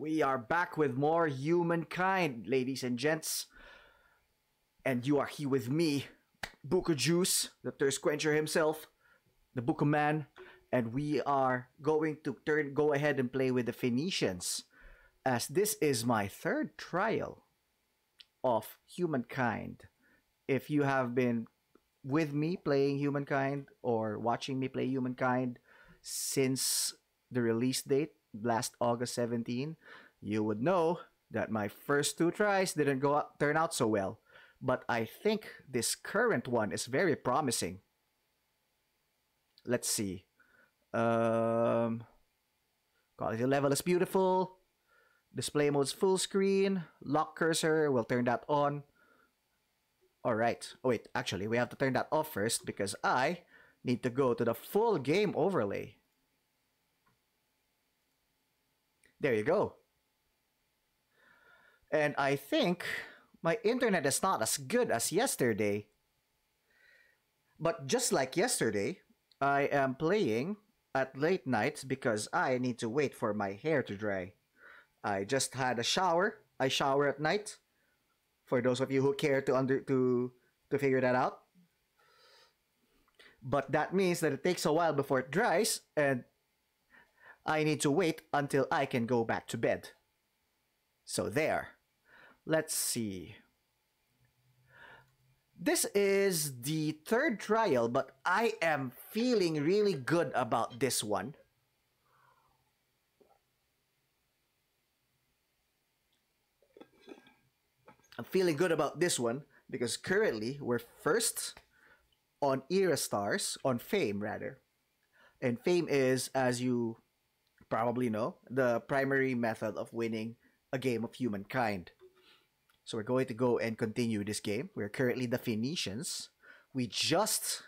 We are back with more Humankind, ladies and gents. And you are here with me, Buka Juice, the thirst quencher himself, the Buka Man. And we are going to go ahead and play with the Phoenicians, as this is my third trial of Humankind. If you have been with me playing Humankind or watching me play Humankind since the release date, last August 17, you would know that my first two tries didn't turn out so well. But I think this current one is very promising. Let's see. Quality level is beautiful. Display mode's full screen. Lock cursor, we'll turn that on. Alright. Oh wait, actually, we have to turn that off first because I need to go to the full game overlay. There you go. And I think my internet is not as good as yesterday. But just like yesterday, I am playing at late nights because I need to wait for my hair to dry. I just had a shower. I shower at night. For those of you who care to figure that out. But that means that it takes a while before it dries, and I need to wait until I can go back to bed. So there. Let's see. This is the third trial, but I am feeling really good about this one. I'm feeling good about this one because currently we're first on Era Stars, on Fame rather. And Fame is, as you probably know, the primary method of winning a game of Humankind. So we're going to go and continue this game. We're currently the Phoenicians. We just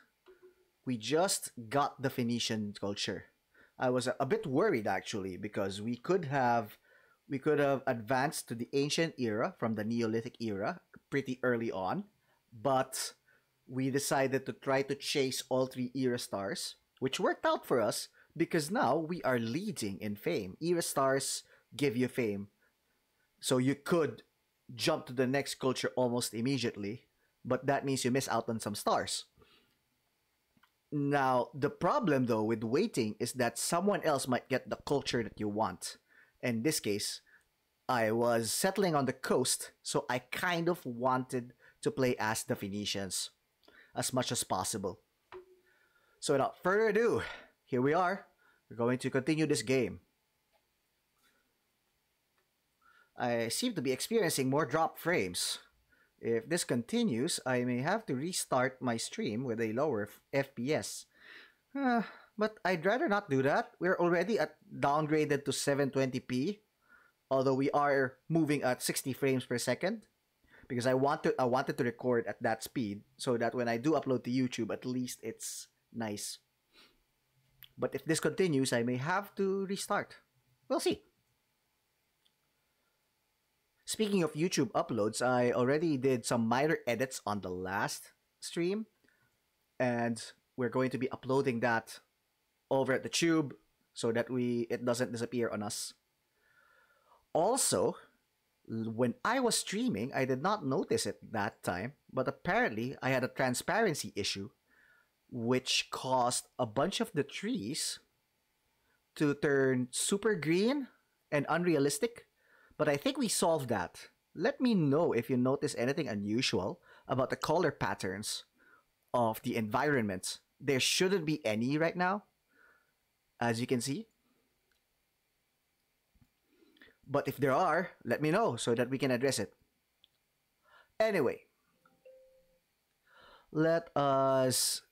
got the Phoenician culture. I was a bit worried actually because we could have advanced to the ancient era from the Neolithic era pretty early on, but we decided to try to chase all three era stars, which worked out for us because now we are leading in fame. Era stars give you fame, so you could jump to the next culture almost immediately, but that means you miss out on some stars. Now, the problem though with waiting is that someone else might get the culture that you want. In this case, I was settling on the coast, so I kind of wanted to play as the Phoenicians as much as possible. So without further ado, here we are. We're going to continue this game. I seem to be experiencing more drop frames. If this continues, I may have to restart my stream with a lower FPS. But I'd rather not do that. We're already downgraded to 720p, although we are moving at 60 frames per second, because I wanted to record at that speed so that when I do upload to YouTube, at least it's nice. But if this continues, I may have to restart. We'll see. Speaking of YouTube uploads, I already did some minor edits on the last stream, and we're going to be uploading that over at the tube so that it doesn't disappear on us. Also, when I was streaming, I did not notice it that time, but apparently I had a transparency issue which caused a bunch of the trees to turn super green and unrealistic. But I think we solved that. Let me know if you notice anything unusual about the color patterns of the environment. There shouldn't be any right now, as you can see. But if there are, let me know so that we can address it. Anyway, let us,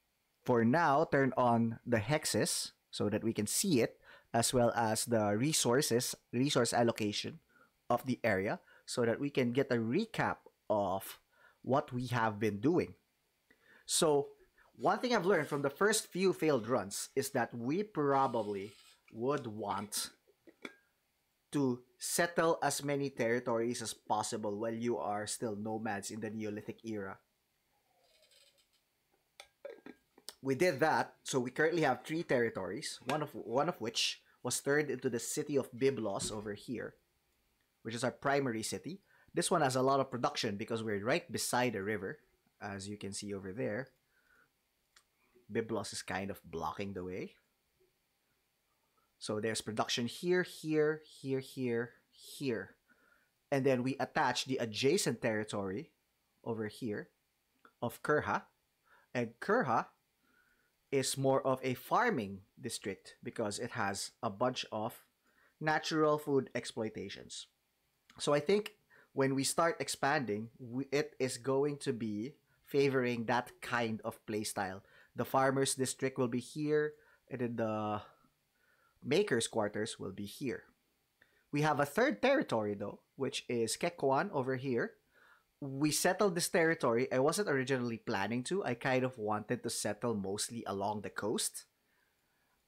for now, turn on the hexes so that we can see it, as well as the resource allocation of the area, so that we can get a recap of what we have been doing. So one thing I've learned from the first few failed runs is that we probably would want to settle as many territories as possible while you are still nomads in the Neolithic era. We did that, so we currently have 3 territories, one of which was turned into the city of Byblos over here. which is our primary city. This one has a lot of production because we're right beside a river, as you can see over there. Byblos is kind of blocking the way. So there's production here, here, here, here, here. And then we attach the adjacent territory over here of Kurha. And Kurha is more of a farming district because it has a bunch of natural food exploitations. So I think when we start expanding, it is going to be favoring that kind of playstyle. The farmers district will be here, and then the makers quarters will be here. We have a third territory though, which is Kekwan over here. We settled this territory. I wasn't originally planning to. I kind of wanted to settle mostly along the coast.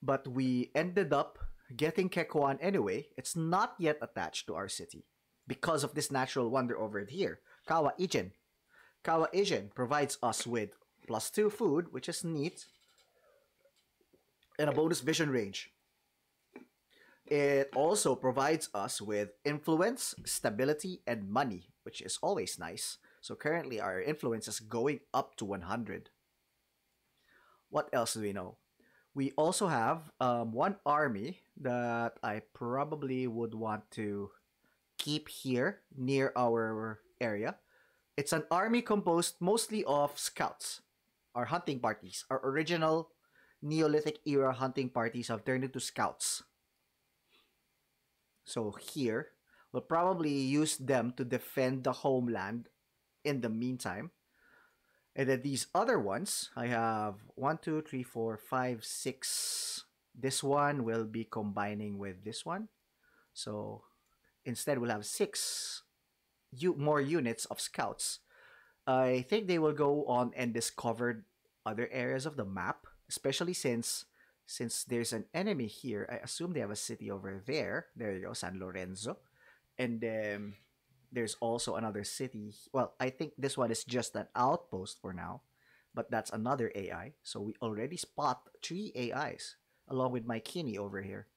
But we ended up getting Kekwan anyway. It's not yet attached to our city because of this natural wonder over here, Kawa Ijen. Kawa Ijen provides us with +2 food, which is neat, and a bonus vision range. It also provides us with influence, stability, and money, which is always nice. So currently our influence is going up to 100. What else do we know? We also have one army that I probably would want to keep here near our area. It's an army composed mostly of scouts, our hunting parties. Our original Neolithic era hunting parties have turned into scouts. So here, we'll probably use them to defend the homeland in the meantime. And then these other ones, I have 1, 2, 3, 4, 5, 6. This one will be combining with this one. So instead, we'll have 6 more units of scouts. I think they will go on and discover other areas of the map, especially since there's an enemy here. I assume they have a city over there. There you go, San Lorenzo. And then there's also another city. Well, I think this one is just an outpost for now, but that's another AI. So we already spot 3 AIs along with my Kini over here,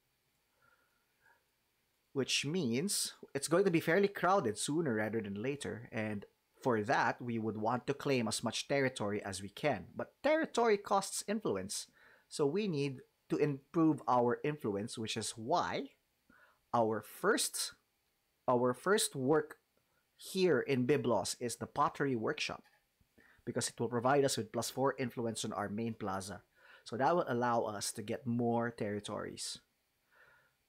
which means it's going to be fairly crowded sooner rather than later. And for that, we would want to claim as much territory as we can. But territory costs influence. So we need to improve our influence, which is why our first work here in Byblos is the pottery workshop, because it will provide us with +4 influence on our main plaza. So that will allow us to get more territories.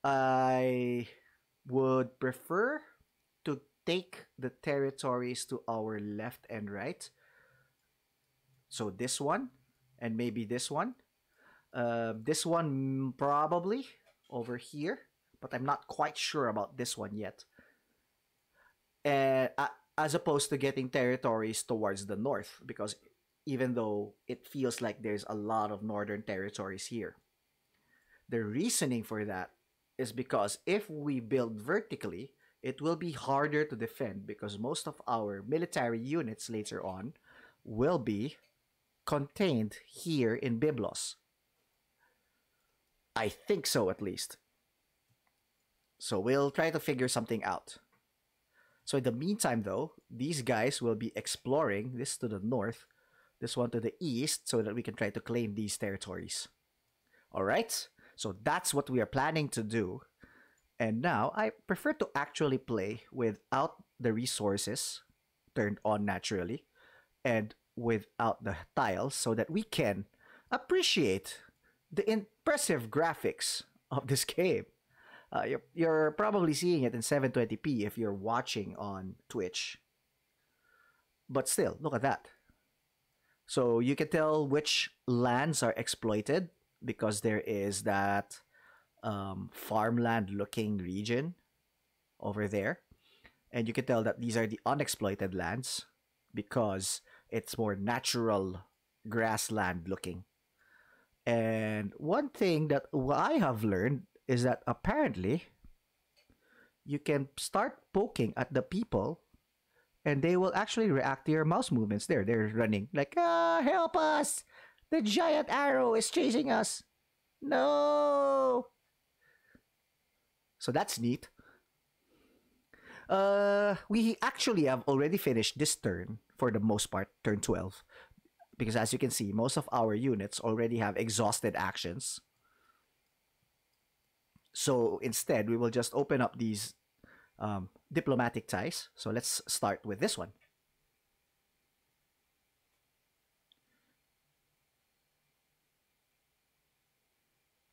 I would prefer to take the territories to our left and right. So this one, and maybe this one. This one probably over here, but I'm not quite sure about this one yet. And as opposed to getting territories towards the north, because even though it feels like there's a lot of northern territories here, the reasoning for that is because if we build vertically, it will be harder to defend because most of our military units later on will be contained here in Byblos. I think so, at least. So we'll try to figure something out. So in the meantime, though, these guys will be exploring this to the north, this one to the east, so that we can try to claim these territories. All right? So that's what we are planning to do. And now, I prefer to actually play without the resources turned on naturally and without the tiles so that we can appreciate the impressive graphics of this game. You're probably seeing it in 720p if you're watching on Twitch. But still, look at that. So you can tell which lands are exploited because there is that farmland looking region over there. And you can tell that these are the unexploited lands because it's more natural grassland looking. And one thing that I have learned is that apparently you can start poking at the people and they will actually react to your mouse movements. They're running like, help us! The giant arrow is chasing us! No! So that's neat. We actually have already finished this turn for the most part, turn 12. Because as you can see, most of our units already have exhausted actions. So instead, we will just open up these diplomatic ties. So let's start with this one.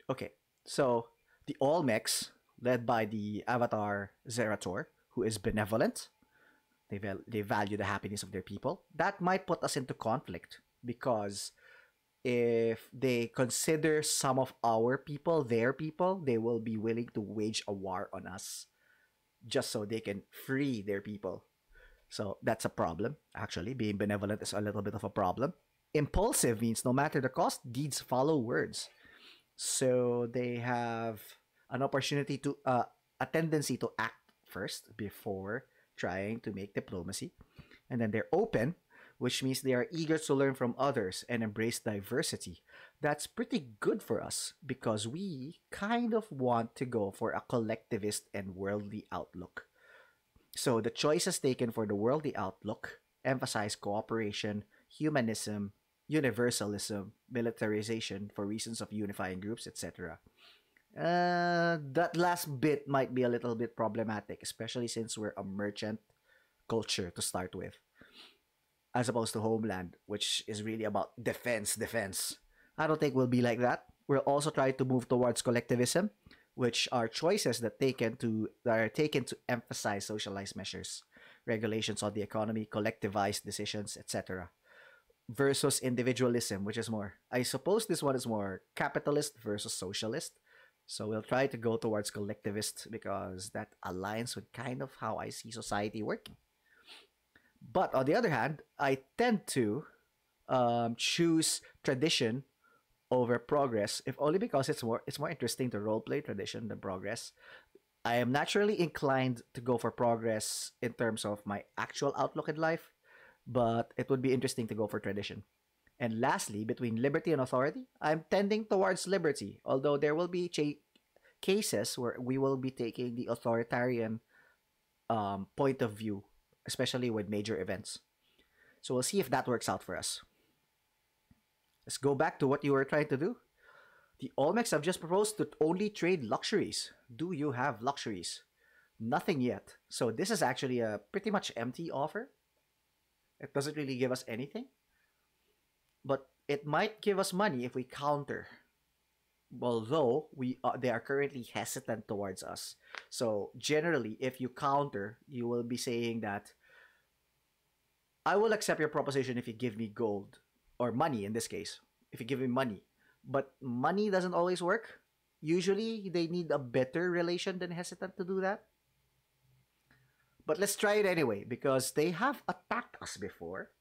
Okay, so the Olmecs, led by the Avatar Zerator, who is benevolent, they value the happiness of their people. That might put us into conflict because if they consider some of our people their people, they will be willing to wage a war on us just so they can free their people. So that's a problem, actually. Being benevolent is a little bit of a problem. Impulsive means no matter the cost, deeds follow words. So they have an opportunity to, a tendency to act first before trying to make diplomacy. And then they're open, which means they are eager to learn from others and embrace diversity. That's pretty good for us because we kind of want to go for a collectivist and worldly outlook. So the choices taken for the worldly outlook emphasize cooperation, humanism, universalism, militarization for reasons of unifying groups, etc. That last bit might be a little bit problematic, especially since we're a merchant culture to start with, as opposed to homeland, which is really about defense, defense. I don't think we'll be like that. We'll also try to move towards collectivism, which are choices that are taken to emphasize socialized measures, regulations on the economy, collectivized decisions, etc. Versus individualism, which is more, I suppose this one is more capitalist versus socialist. So we'll try to go towards collectivist because that aligns with kind of how I see society working. But on the other hand, I tend to choose tradition over progress, if only because it's more interesting to roleplay tradition than progress. I am naturally inclined to go for progress in terms of my actual outlook in life, but it would be interesting to go for tradition. And lastly, between liberty and authority, I'm tending towards liberty, although there will be cases where we will be taking the authoritarian point of view, especially with major events. So we'll see if that works out for us. Let's go back to what you were trying to do. The Olmecs have just proposed to only trade luxuries. Do you have luxuries? Nothing yet. So this is actually a pretty much empty offer. It doesn't really give us anything. But it might give us money if we counter. Although they are currently hesitant towards us. So generally, if you counter, you will be saying that I will accept your proposition if you give me gold or money in this case. If you give me money, but money doesn't always work. Usually, they need a better relation than hesitant to do that. But let's try it anyway because they have attacked us before.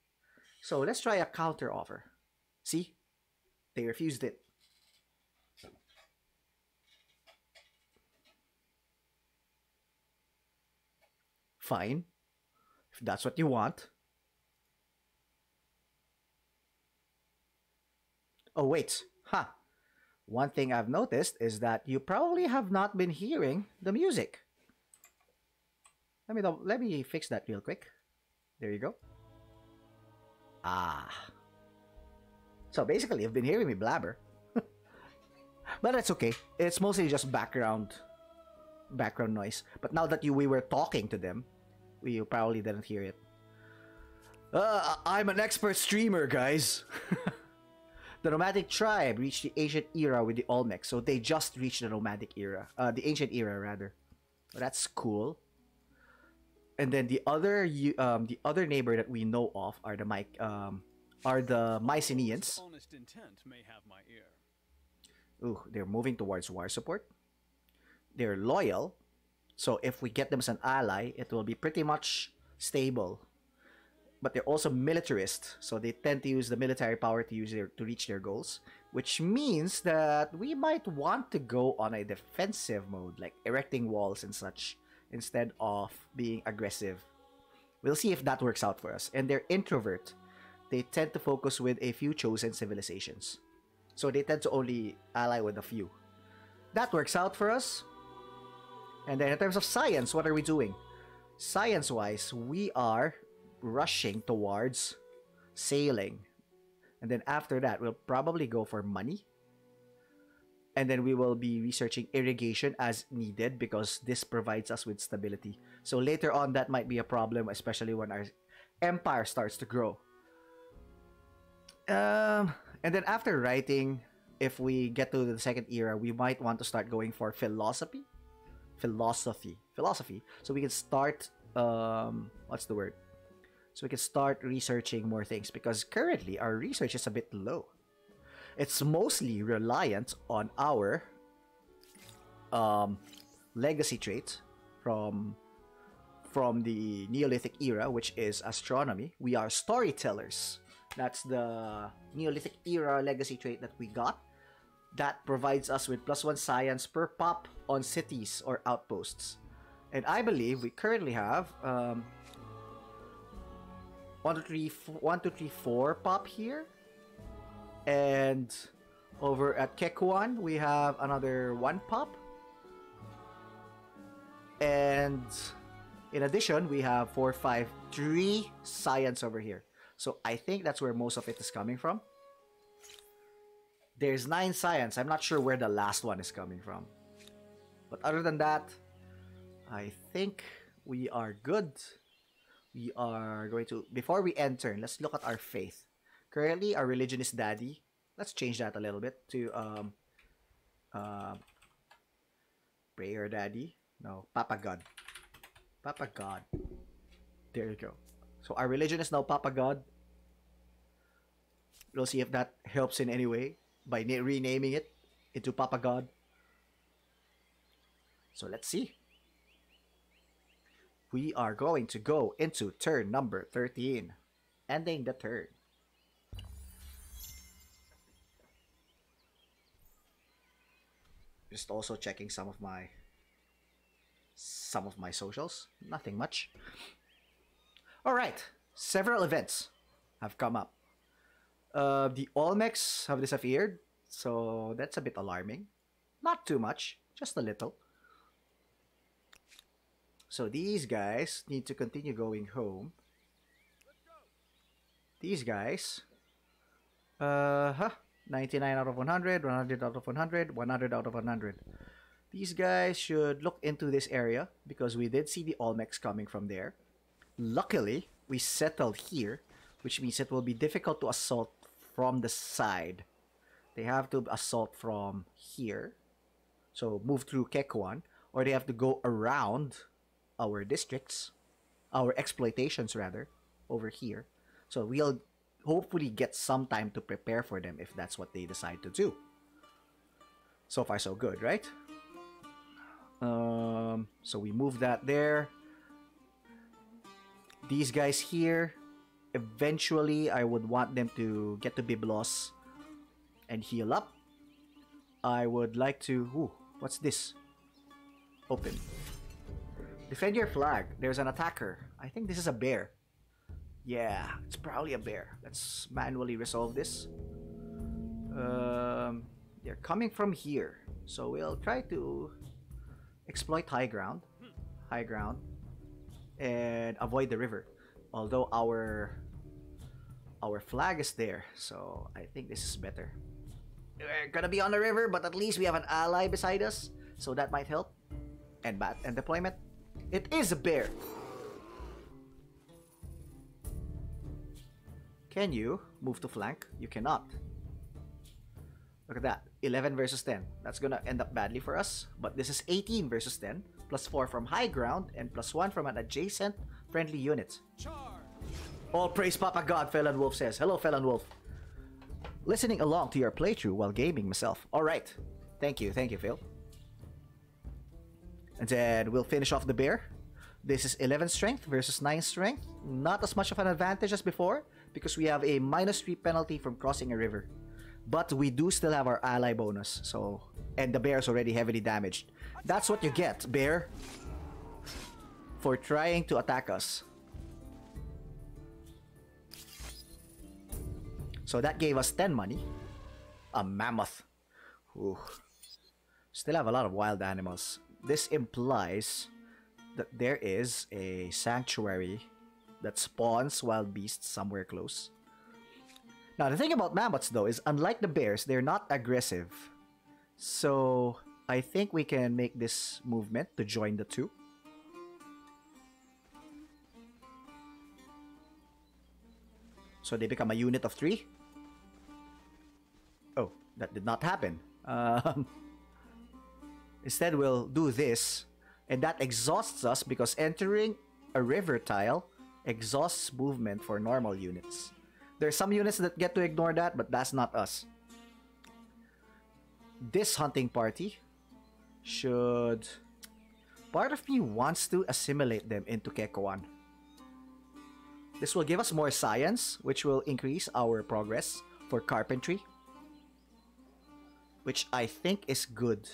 So let's try a counter offer. See, they refused it. Fine, if that's what you want. Oh, wait. Huh. One thing I've noticed is that you probably have not been hearing the music. Let me fix that real quick. There you go. Ah. So basically, you've been hearing me blabber. But that's okay. It's mostly just background noise. But now that we were talking to them, you probably didn't hear it. I'm an expert streamer, guys. The nomadic tribe reached the ancient era with the Olmecs, so they just reached the nomadic era, the ancient era rather. So that's cool. And then the other neighbor that we know of are the Mycenaeans. Honest intent may have my ear. Ooh, they're moving towards war support. They're loyal, so if we get them as an ally, it will be pretty much stable. But they're also militarist, so they tend to use the military power to reach their goals, which means that we might want to go on a defensive mode, like erecting walls and such, instead of being aggressive. We'll see if that works out for us. And they're introvert. They tend to focus with a few chosen civilizations, so they tend to only ally with a few. That works out for us. And then in terms of science, what are we doing? Science-wise, we are rushing towards sailing. And then after that, we'll probably go for money. And then we will be researching irrigation as needed because this provides us with stability. So later on, that might be a problem, especially when our empire starts to grow. And then after writing, if we get to the second era, we might want to start going for philosophy. So we can start, what's the word? So we can start researching more things because currently our research is a bit low. It's mostly reliant on our legacy trait from the Neolithic era, which is astronomy. We are storytellers. That's the Neolithic era legacy trait that we got. That provides us with +1 science per pop on cities or outposts. And I believe we currently have 1, 2, 3, 4 pop here. And over at Kekuan, we have another 1 pop. And in addition, we have 4, 5, 3 science over here. So I think that's where most of it is coming from. There's 9 science. I'm not sure where the last one is coming from. But other than that, I think we are good. We are going to, before we enter, let's look at our faith. Currently, our religion is Daddy. Let's change that a little bit to Prayer Daddy. No, Papa God. Papa God. There you go. So our religion is now Papa God. We'll see if that helps in any way by renaming it into Papa God. So let's see. We are going to go into turn number 13. Ending the turn. Just also checking some of my socials. Nothing much. Alright. Several events have come up. The Olmecs have disappeared, so that's a bit alarming. Not too much, just a little. So these guys need to continue going home. These guys, 99 out of 100, 100 out of 100, 100 out of 100. These guys should look into this area because we did see the Olmecs coming from there. Luckily, we settled here, which means it will be difficult to assault from the side. They have to assault from here, so move through Kekuan, or they have to go around our districts, our exploitations rather, over here. So we'll hopefully get some time to prepare for them if that's what they decide to do. So far so good, right? So we move that there. These guys here, eventually I would want them to get to Byblos and heal up. I would like to... Ooh, what's this? Open. Defend your flag. There's an attacker. I think this is a bear. Yeah, it's probably a bear. Let's manually resolve this. They're coming from here. So we'll try to exploit high ground. And avoid the river. Although our flag is there. So I think this is better. We're gonna be on the river, but at least we have an ally beside us. So that might help. And deployment. It is a bear. Can you move to flank? You cannot. Look at that. 11 versus 10. That's gonna end up badly for us. But this is 18 versus 10. +4 from high ground and +1 from an adjacent friendly unit. All praise Papa God, Felon Wolf says. Hello, Felon Wolf. Listening along to your playthrough while gaming myself. Alright. Thank you, Phil. And then we'll finish off the bear. This is 11 strength versus 9 strength. Not as much of an advantage as before because we have a -3 penalty from crossing a river. But we do still have our ally bonus. So, and the bear is already heavily damaged. That's what you get, bear, for trying to attack us. So that gave us 10 money. A mammoth. Ooh. Still have a lot of wild animals. This implies that there is a sanctuary that spawns wild beasts somewhere close. Now, the thing about mammoths, though, is unlike the bears, they're not aggressive. So, I think we can make this movement to join the two. So, they become a unit of 3. Oh, that did not happen. Instead, we'll do this, and that exhausts us because entering a river tile exhausts movement for normal units. There are some units that get to ignore that, but that's not us. This hunting party should... Part of me wants to assimilate them into Kekuan. This will give us more science, which will increase our progress for carpentry, which I think is good.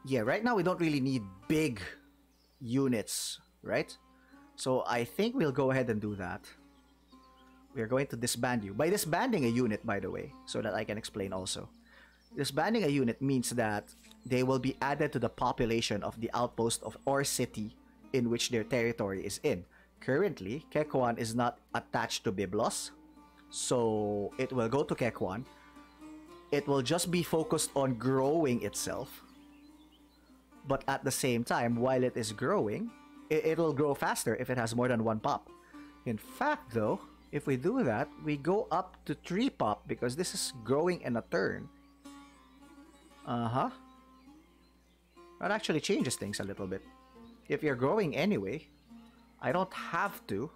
Yeah, right now we don't really need big units, right? So I think we'll go ahead and do that. We are going to disband you. By disbanding a unit, by the way, so that I can explain also. Disbanding a unit means that they will be added to the population of the outpost of or city in which their territory is in. Currently, Kekuan is not attached to Byblos, so it will go to Kekuan. It will just be focused on growing itself. But at the same time, while it is growing, it will grow faster if it has more than 1 pop. In fact, though, if we do that, we go up to 3 pop because this is growing in a turn. That actually changes things a little bit. If you're growing anyway, I don't have to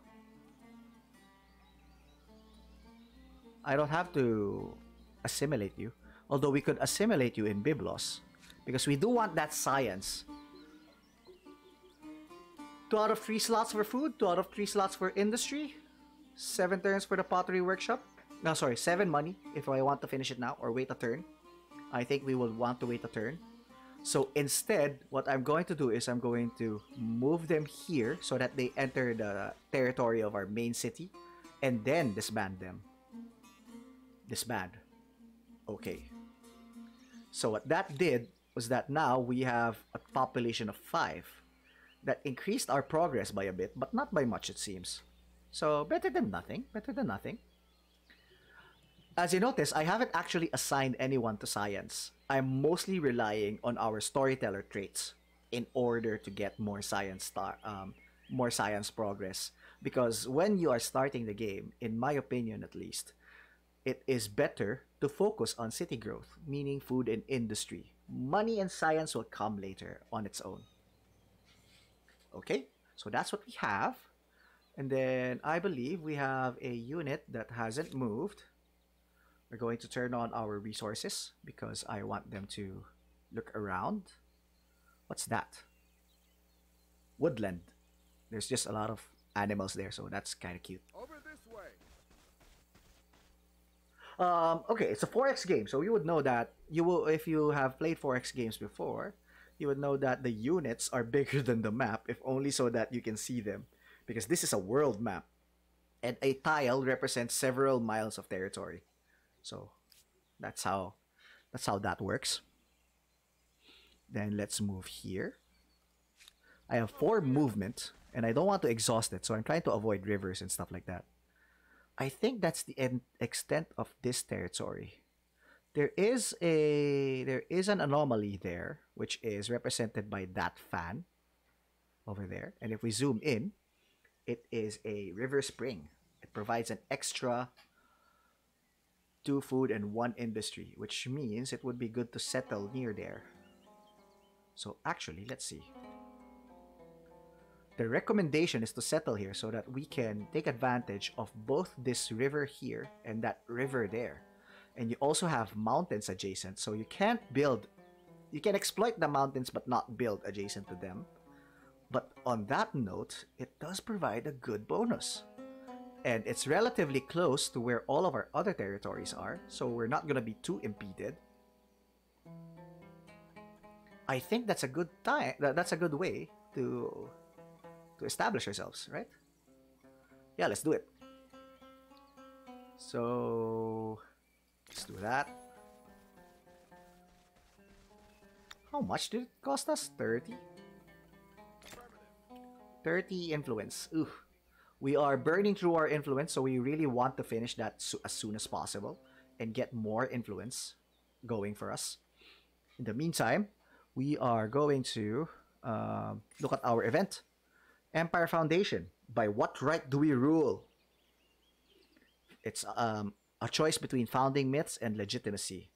assimilate you. Although we could assimilate you in Byblos, because we do want that science. 2 out of 3 slots for food, 2 out of 3 slots for industry, 7 turns for the pottery workshop. No, sorry, 7 money if I want to finish it now or wait a turn. I think we will want to wait a turn. So instead, what I'm going to do is I'm going to move them here so that they enter the territory of our main city and then disband them. Disband. Okay. So what that did was that now we have a population of 5. That increased our progress by a bit, but not by much it seems. So better than nothing, better than nothing. As you notice, I haven't actually assigned anyone to science. I'm mostly relying on our storyteller traits in order to get more science progress. Because when you are starting the game, in my opinion at least, it is better to focus on city growth, meaning food and industry. Money and science will come later on its own. Okay, so that's what we have. And then I believe we have a unit that hasn't moved. We're going to turn on our resources because I want them to look around. What's that? Woodland. There's just a lot of animals there, so that's kind of cute. Over this way. Okay, it's a 4X game, so you would know that if you have played 4X games before, you would know that the units are bigger than the map, if only so that you can see them. Because this is a world map, and a tile represents several miles of territory. So that's how that works. Then let's move here. I have 4 movement, and I don't want to exhaust it, so I'm trying to avoid rivers and stuff like that. I think that's the extent of this territory. There is an anomaly there, which is represented by that fan over there. And if we zoom in, it is a river spring. It provides an extra 2 food and 1 industry, which means it would be good to settle near there. So actually, let's see. The recommendation is to settle here so that we can take advantage of both this river here and that river there. And you also have mountains adjacent, so you can exploit the mountains but not build adjacent to them. But on that note, it does provide a good bonus. And it's relatively close to where all of our other territories are, so we're not going to be too impeded. I think that's a good way to establish ourselves, right? Yeah, let's do it. So let's do that. How much did it cost us? 30? 30 influence. Ooh. We are burning through our influence, so we really want to finish that as soon as possible and get more influence going for us. In the meantime, we are going to look at our event. Empire Foundation. By what right do we rule? It's a choice between founding myths and legitimacy.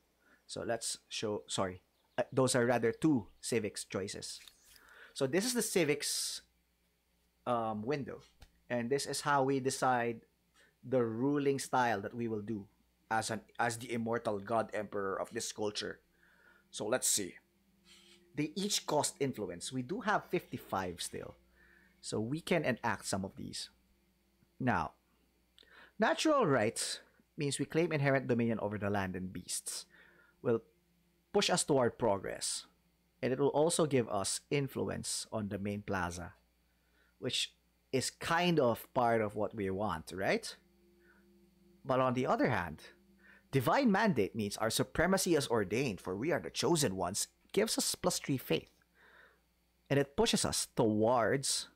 So let's show, sorry, those are rather two civics choices. So this is the civics window. And this is how we decide the ruling style that we will do as the immortal god emperor of this culture. So let's see. They each cost influence. We do have 55 still. So we can enact some of these. Now, natural rights means we claim inherent dominion over the land and beasts. Will push us toward progress. And it will also give us influence on the main plaza, which is kind of part of what we want, right? But on the other hand, divine mandate means our supremacy is ordained, for we are the chosen ones, gives us +3 faith. And it pushes us towards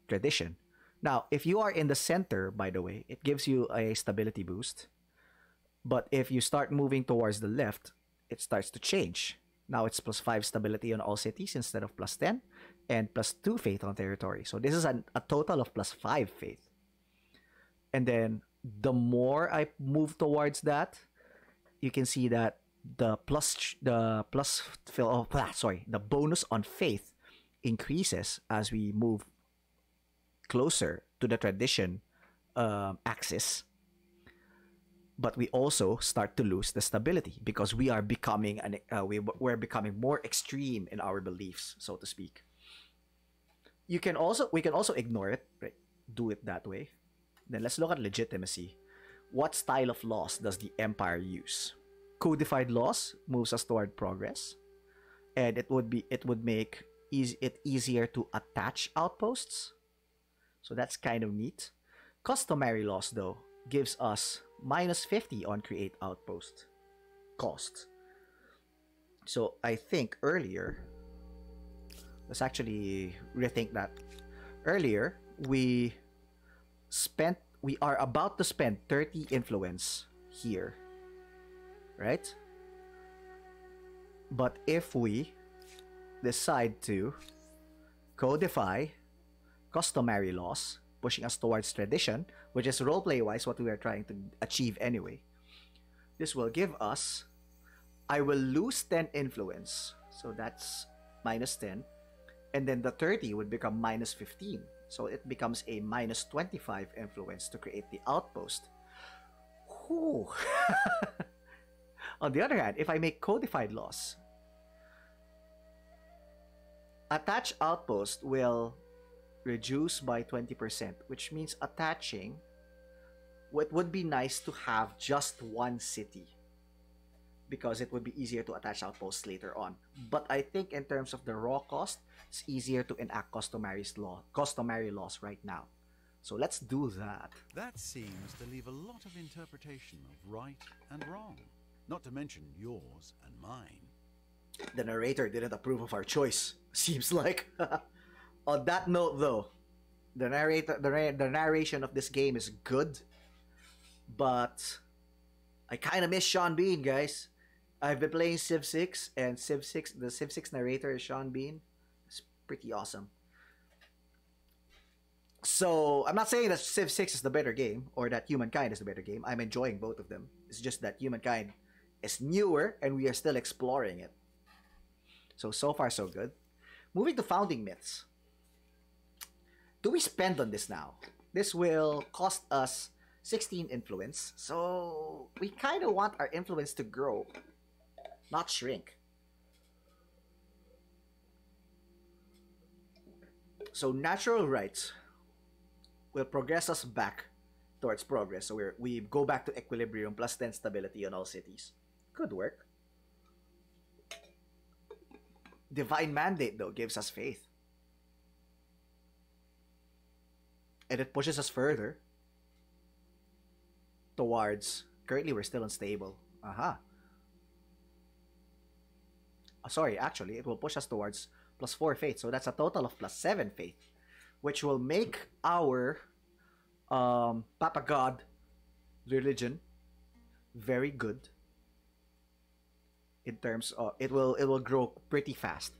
tradition. Now, if you are in the center, by the way, it gives you a stability boost. But if you start moving towards the left, it starts to change. Now it's +5 stability on all cities instead of +10, and +2 faith on territory. So this is a total of +5 faith. And then the more I move towards that, you can see that the bonus on faith increases as we move closer to the tradition axis. But we also start to lose the stability because we are becoming we're becoming more extreme in our beliefs, so to speak. We can also ignore it, right? Do it that way. Then let's look at legitimacy. What style of laws does the empire use? Codified laws moves us toward progress, and it would make it easier to attach outposts. So that's kind of neat. Customary laws, though, gives us -50 on create outpost cost. So I think earlier, let's actually rethink that. Earlier, we are about to spend 30 influence here, right? But if we decide to codify customary laws, pushing us towards tradition, which is roleplay wise what we are trying to achieve anyway, this will give us, I will lose 10 influence, so that's -10, and then the 30 would become -15, so it becomes a -25 influence to create the outpost. Whew. On the other hand, if I make codified laws, attach outpost will reduce by 20%, which means attaching, it would be nice to have just one city because it would be easier to attach outposts later on. But I think in terms of the raw cost, it's easier to enact customary laws right now. So let's do that. That seems to leave a lot of interpretation of right and wrong, not to mention yours and mine. The narrator didn't approve of our choice, seems like. On that note, though, the narration of this game is good, but I kind of miss Sean Bean, guys. I've been playing Civ 6, and the Civ 6 narrator is Sean Bean. It's pretty awesome. So, I'm not saying that Civ 6 is the better game, or that Humankind is the better game. I'm enjoying both of them. It's just that Humankind is newer, and we are still exploring it. So far, so good. Moving to founding myths. Do we spend on this now? This will cost us 16 influence, so we kind of want our influence to grow, not shrink. So natural rights will progress us back towards progress, so we go back to equilibrium +10 stability on all cities. Could work. Divine mandate, though, gives us faith. And it pushes us further towards, currently we're still unstable. Sorry, actually, it will push us towards +4 faith. So that's a total of +7 faith, which will make our Papa God religion very good in terms of it will grow pretty fast.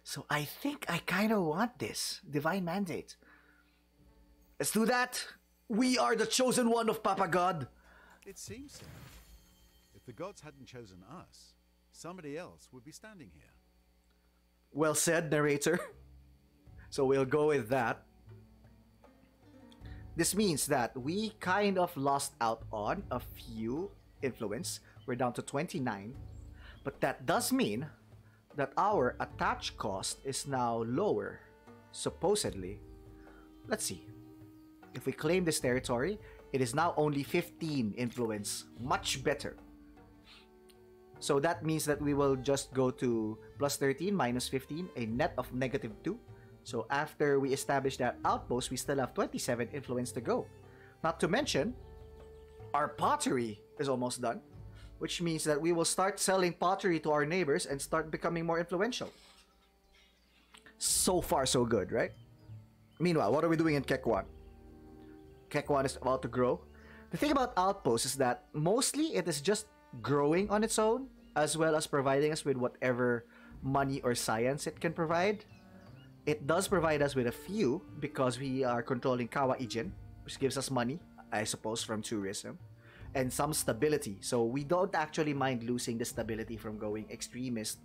So I think I kind of want this divine mandate. Let's do that. We are the chosen one of Papa God. It seems so. If the gods hadn't chosen us, somebody else would be standing here. Well said, narrator. So we'll go with that. This means that we kind of lost out on a few influence. We're down to 29. But that does mean that our attach cost is now lower, supposedly. Let's see. If we claim this territory, it is now only 15 influence. Much better. So that means that we will just go to +13 -15, a net of -2. So after we establish that outpost, we still have 27 influence to go. Not to mention, our pottery is almost done, which means that we will start selling pottery to our neighbors and start becoming more influential. So far, so good, right? Meanwhile, what are we doing in Kekwan? Kekwan is about to grow. The thing about outposts is that mostly it is just growing on its own, as well as providing us with whatever money or science it can provide. It does provide us with a few because we are controlling Kawaijin, which gives us money, I suppose, from tourism, and some stability. So we don't actually mind losing the stability from going extremist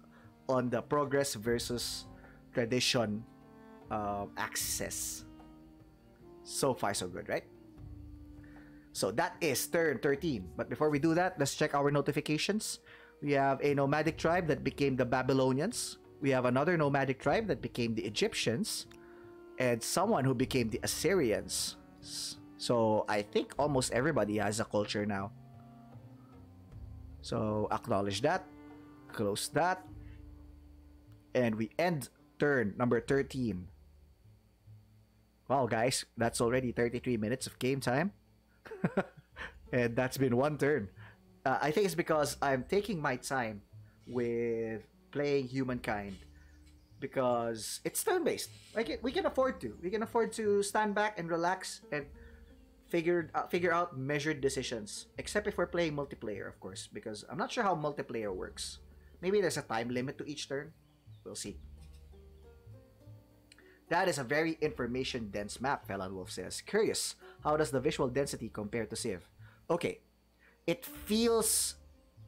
on the progress versus tradition axis. So far, so good, right? So that is turn 13. But before we do that, let's check our notifications. We have a nomadic tribe that became the Babylonians. We have another nomadic tribe that became the Egyptians. And someone who became the Assyrians. So I think almost everybody has a culture now. So acknowledge that. Close that. And we end turn number 13. Wow, guys, that's already 33 minutes of game time. And that's been one turn. I think it's because I'm taking my time with playing Humankind because it's turn-based. We can afford to. We can afford to stand back and relax and figure out measured decisions. Except if we're playing multiplayer, of course, because I'm not sure how multiplayer works. Maybe there's a time limit to each turn. We'll see. That is a very information-dense map, Felon Wolf says. Curious, how does the visual density compare to Civ? Okay, it feels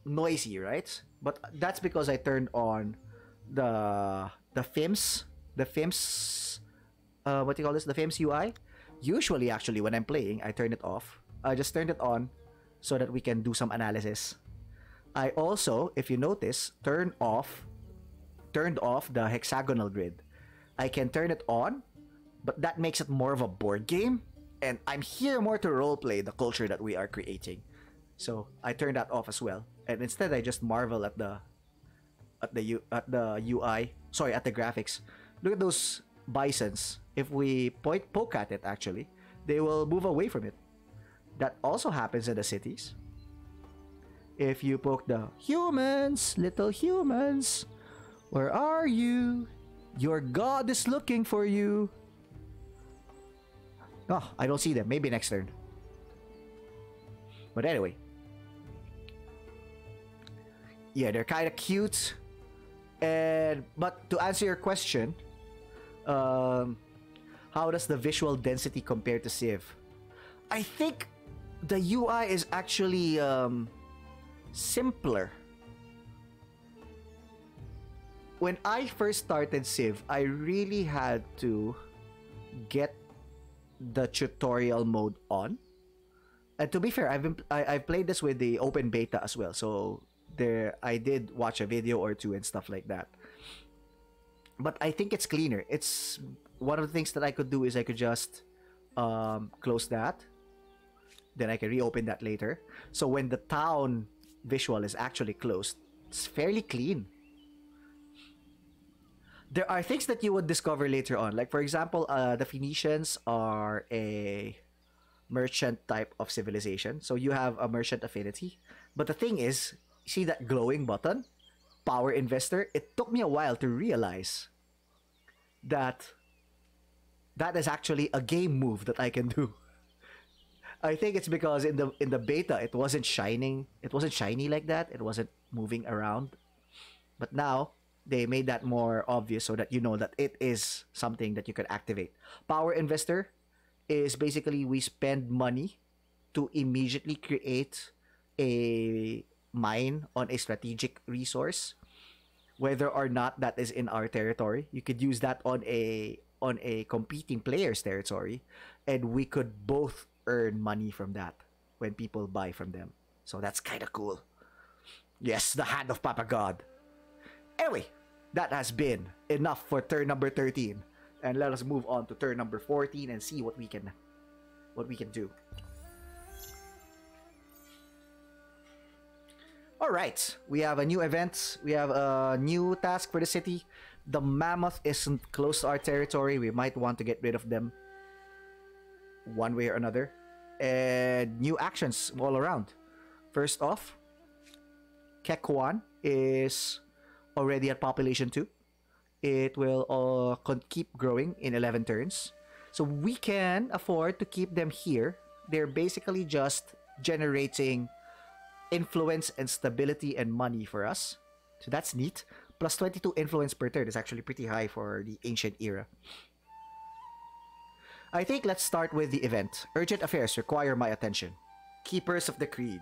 noisy, right? But that's because I turned on the FIMS, what do you call this? The FIMS UI. Usually, actually, when I'm playing, I turn it off. I just turned it on so that we can do some analysis. I also, if you notice, turned off the hexagonal grid. I can turn it on, but that makes it more of a board game, and I'm here more to roleplay the culture that we are creating. So I turned that off as well, and instead I just marvel at the UI. Sorry, at the graphics. Look at those bisons. If we poke at it, actually, they will move away from it. That also happens in the cities. If you poke the humans, little humans, where are you? Your god is looking for you. Oh, I don't see them. Maybe next turn. But anyway. Yeah, they're kind of cute. But to answer your question, how does the visual density compare to Civ? I think the UI is actually simpler. When I first started Civ, I really had to get the tutorial mode on. And to be fair, I've played this with the open beta as well. So I did watch a video or two and stuff like that. But I think it's cleaner. It's one of the things that I could do is I could just close that. Then I can reopen that later. So when the town visual is actually closed, it's fairly clean. There are things that you would discover later on. Like, for example, the Phoenicians are a merchant type of civilization. So you have a merchant affinity. But the thing is, see that glowing button? power investor, it took me a while to realize that that is actually a game move that I can do. I think it's because in the beta it wasn't shining. It wasn't shiny like that. It wasn't moving around. But now they made that more obvious so that you know that it is something that you can activate. Power investor is basically we spend money to immediately create a mine on a strategic resource, whether or not that is in our territory. You could use that on a competing player's territory, and we could both earn money from that when people buy from them. So that's kind of cool. Yes, the hand of Papa God. Anyway, that has been enough for turn number 13, and let us move on to turn number 14 and see what we can do. All right, we have a new event. We have a new task for the city. The mammoth isn't close to our territory. We might want to get rid of them one way or another. And new actions all around. First off, Kekwan is already at population 2. It will keep growing in 11 turns. So we can afford to keep them here. They're basically just generating influence and stability and money for us. So that's neat. Plus 22 influence per turn is actually pretty high for the ancient era. I think let's start with the event. Urgent affairs require my attention. Keepers of the Creed.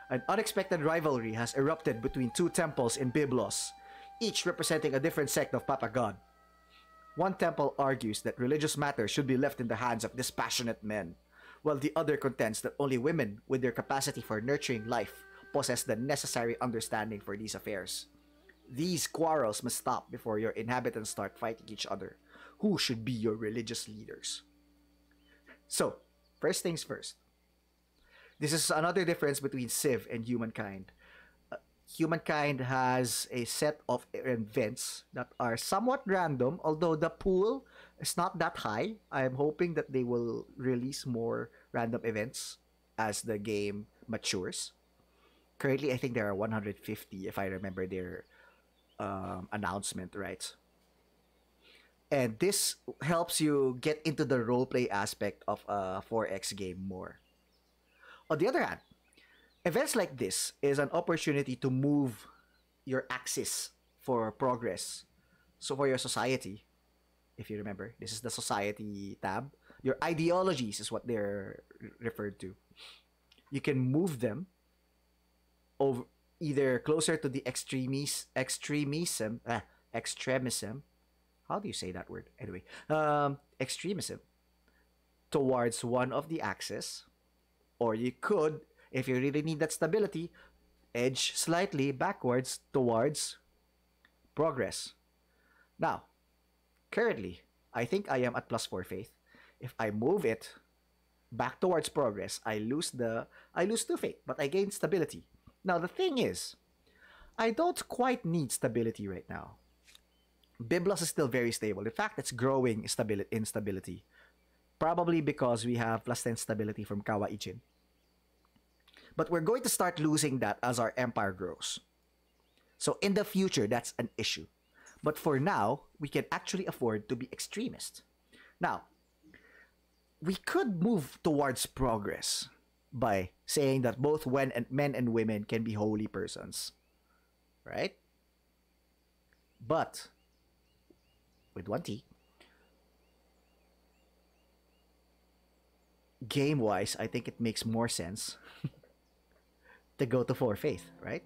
An unexpected rivalry has erupted between two temples in Byblos, each representing a different sect of Papa God. One temple argues that religious matters should be left in the hands of dispassionate men, while the other contends that only women with their capacity for nurturing life possess the necessary understanding for these affairs. These quarrels must stop before your inhabitants start fighting each other. Who should be your religious leaders? So, first things first. This is another difference between Civ and Humankind. Humankind has a set of events that are somewhat random, although the pool is not that high. I'm hoping that they will release more random events as the game matures. Currently, I think there are 150, if I remember their announcement right. And this helps you get into the roleplay aspect of a 4X game more. On the other hand, events like this is an opportunity to move your axis for progress. So for your society, if you remember, this is the society tab. Your ideologies is what they're referred to. You can move them over either closer to the extremism. How do you say that word? Anyway, extremism towards one of the axes, or you could, if you really need that stability, edge slightly backwards towards progress. Now, currently, I think I am at +4 faith. If I move it back towards progress, I lose 2 faith, but I gain stability. Now, the thing is, I don't quite need stability right now. Byblos is still very stable. In fact, it's growing in stability. Probably because we have +10 stability from Kawa Ichin. But we're going to start losing that as our empire grows. So in the future, that's an issue. But for now, we can actually afford to be extremist. Now, we could move towards progress by saying that both men and women can be holy persons. Right? But with 1T, game-wise, I think it makes more sense to go to 4 faith, right?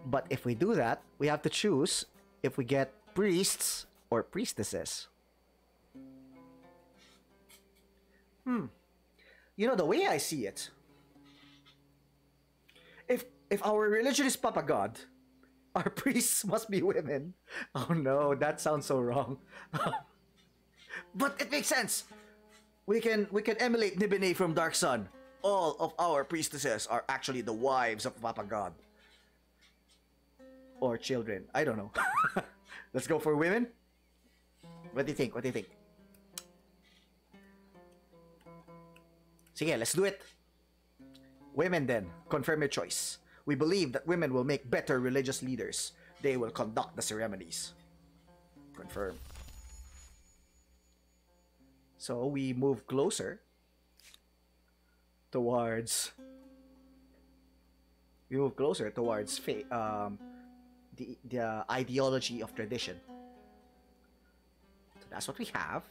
But if we do that, we have to choose if we get priests or priestesses. You know, the way I see it, if our religion is Papa God, our priests must be women. Oh no, that sounds so wrong. But it makes sense. We can emulate Nibene from Dark Sun. All of our priestesses are actually the wives of Papa God. Or children. I don't know. Let's go for women. What do you think? What do you think? Sige, let's do it. Women then. Confirm your choice. We believe that women will make better religious leaders. They will conduct the ceremonies. Confirm. So we move closer towards the ideology of tradition. So that's what we have.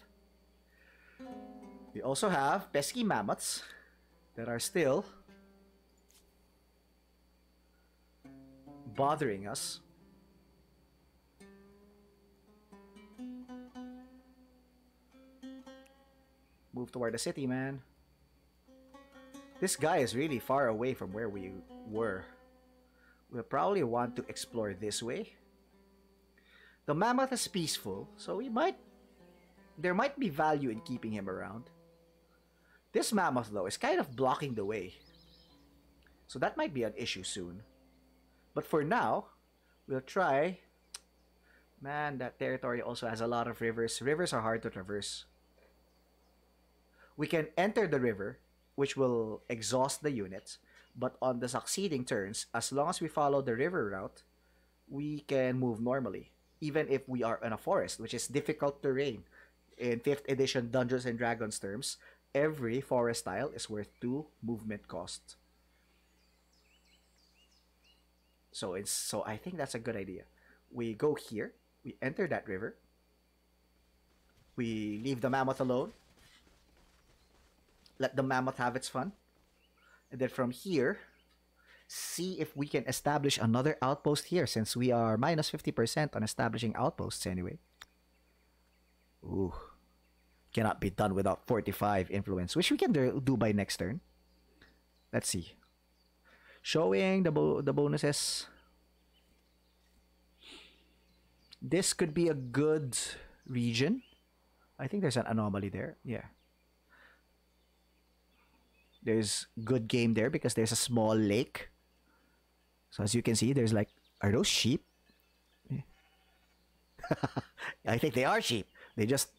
We also have pesky mammoths that are still bothering us. Move toward the city, man. This guy is really far away from where we were. We'll probably want to explore this way. The mammoth is peaceful, so there might be value in keeping him around. This mammoth, though, is kind of blocking the way. So that might be an issue soon. But for now, we'll try. Man, that territory also has a lot of rivers. Rivers are hard to traverse. We can enter the river, which will exhaust the units, but on the succeeding turns, as long as we follow the river route, we can move normally, even if we are in a forest, which is difficult terrain. In 5th edition Dungeons and Dragons terms, every forest tile is worth 2 movement cost. So I think that's a good idea. We go here, we enter that river, we leave the mammoth alone, let the mammoth have its fun, and then from here, see if we can establish another outpost here, since we are minus 50% on establishing outposts anyway. Ooh. Cannot be done without 45 influence, which we can do by next turn. Let's see. Showing the bonuses. This could be a good region. I think there's an anomaly there. Yeah. There's good game there because there's a small lake. So as you can see, there's like, are those sheep? I think they are sheep. They just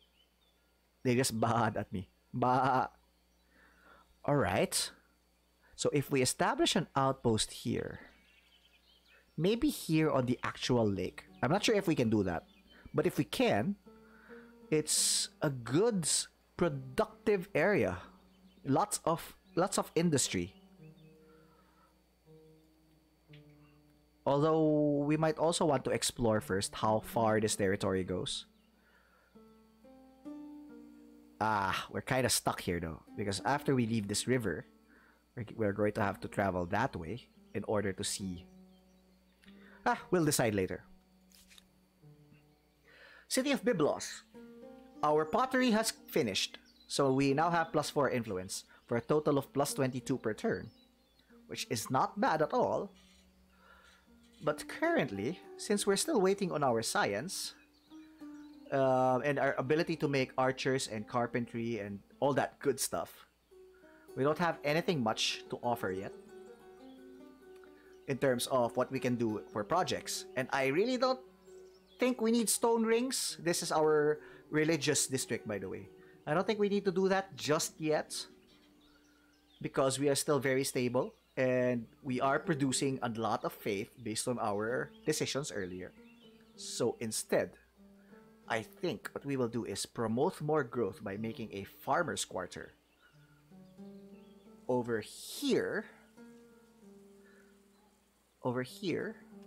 bahed at me. Bah. Alright. So if we establish an outpost here, maybe here on the actual lake. I'm not sure if we can do that. But if we can, it's a good, productive area. Lots of industry. Although we might also want to explore first how far this territory goes. We're kind of stuck here though, because after we leave this river, we're going to have to travel that way in order to see. We'll decide later. City of Byblos. Our pottery has finished, so we now have +4 influence for a total of +22 per turn, which is not bad at all. But currently, since we're still waiting on our science, and our ability to make archers and carpentry and all that good stuff, we don't have anything much to offer yet in terms of what we can do for projects. And I really don't think we need stone rings. This is our religious district, by the way. I don't think we need to do that just yet because we are still very stable and we are producing a lot of faith based on our decisions earlier. So instead, I think what we will do is promote more growth by making a farmer's quarter over here,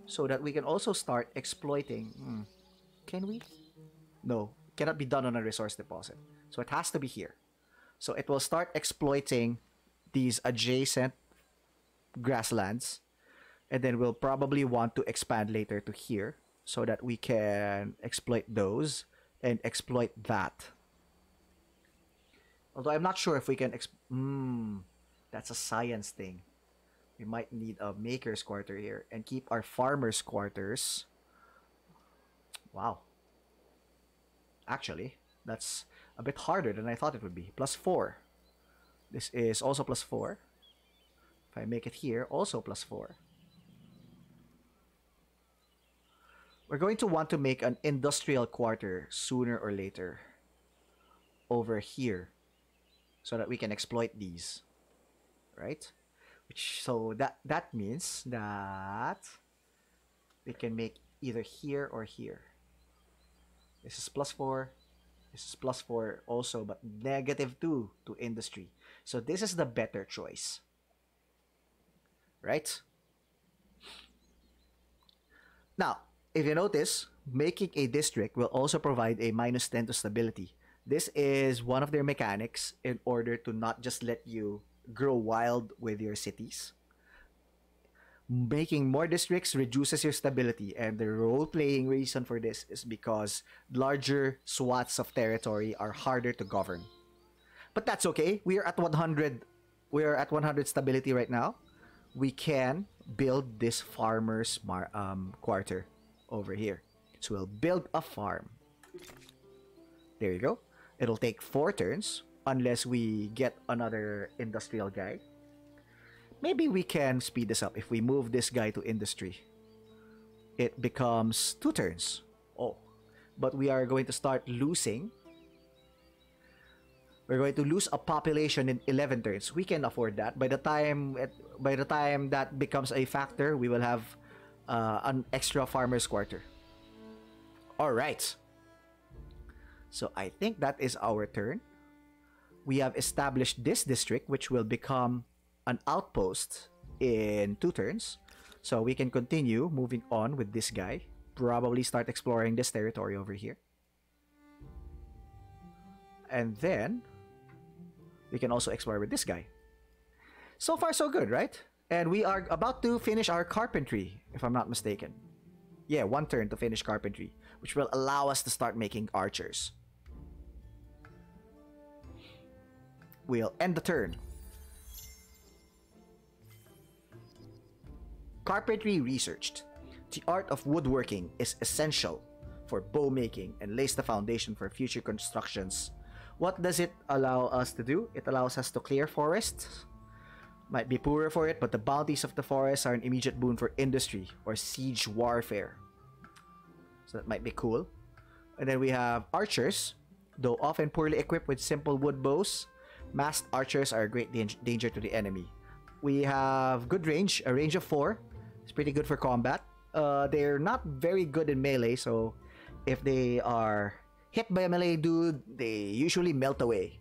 so that we can also start exploiting. Can we? No, cannot be done on a resource deposit. So it has to be here. So it will start exploiting these adjacent grasslands, and then we'll probably want to expand later to here so that we can exploit those and exploit that. Although I'm not sure if we can that's a science thing. We might need a maker's quarter here and keep our farmer's quarters. Wow. Actually, that's a bit harder than I thought it would be. +4. This is also +4. If I make it here, also +4. We're going to want to make an industrial quarter sooner or later over here so that we can exploit these, right? So that means that we can make either here or here. This is +4. This is +4 also, but -2 to industry. So this is the better choice. Right? Now, if you notice, making a district will also provide a -10 to stability. This is one of their mechanics in order to not just let you grow wild with your cities. Making more districts reduces your stability, and the role-playing reason for this is because larger swaths of territory are harder to govern. But that's okay. We are at 100. We are at 100 stability right now. We can build this farmer's quarter over here. So we'll build a farm. There you go. It'll take 4 turns unless we get another industrial guy. Maybe we can speed this up if we move this guy to industry. It becomes 2 turns. Oh, but we are going to start losing. We're going to lose a population in 11 turns. We can afford that. By the time that becomes a factor, we will have an extra farmer's quarter. All right. So I think that is our turn. We have established this district, which will become an outpost in 2 turns. So we can continue moving on with this guy. Probably start exploring this territory over here. And then we can also explore with this guy. So far, so good, right? And we are about to finish our carpentry, if I'm not mistaken. Yeah, 1 turn to finish carpentry, which will allow us to start making archers. We'll end the turn. Carpentry researched. The art of woodworking is essential for bow making and lays the foundation for future constructions. What does it allow us to do? It allows us to clear forests. Might be poorer for it, but the bounties of the forest are an immediate boon for industry or siege warfare. So that might be cool. And then we have archers. Though often poorly equipped with simple wood bows, masked archers are a great danger to the enemy. We have good range, a range of 4. It's pretty good for combat. They're not very good in melee, so if they are hit by a melee dude, they usually melt away.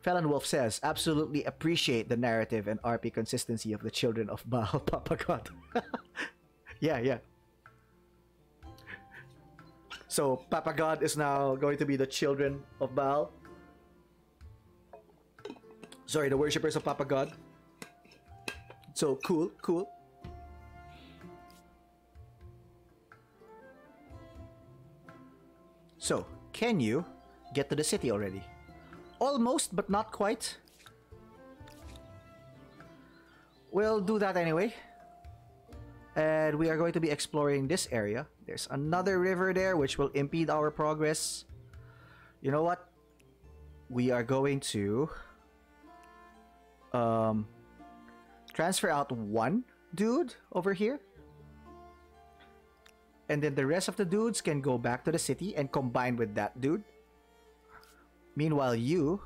Felon Wolf says, absolutely appreciate the narrative and RP consistency of the children of Baal, Papa God. Yeah. So, Papa God is now going to be the children of Baal. Sorry, the worshippers of Papa God. So, cool. So, can you get to the city already? Almost, but not quite. We'll do that anyway. And we are going to be exploring this area. There's another river there which will impede our progress. You know what? We are going to transfer out 1 dude over here. And then the rest of the dudes can go back to the city and combine with that dude. Meanwhile, you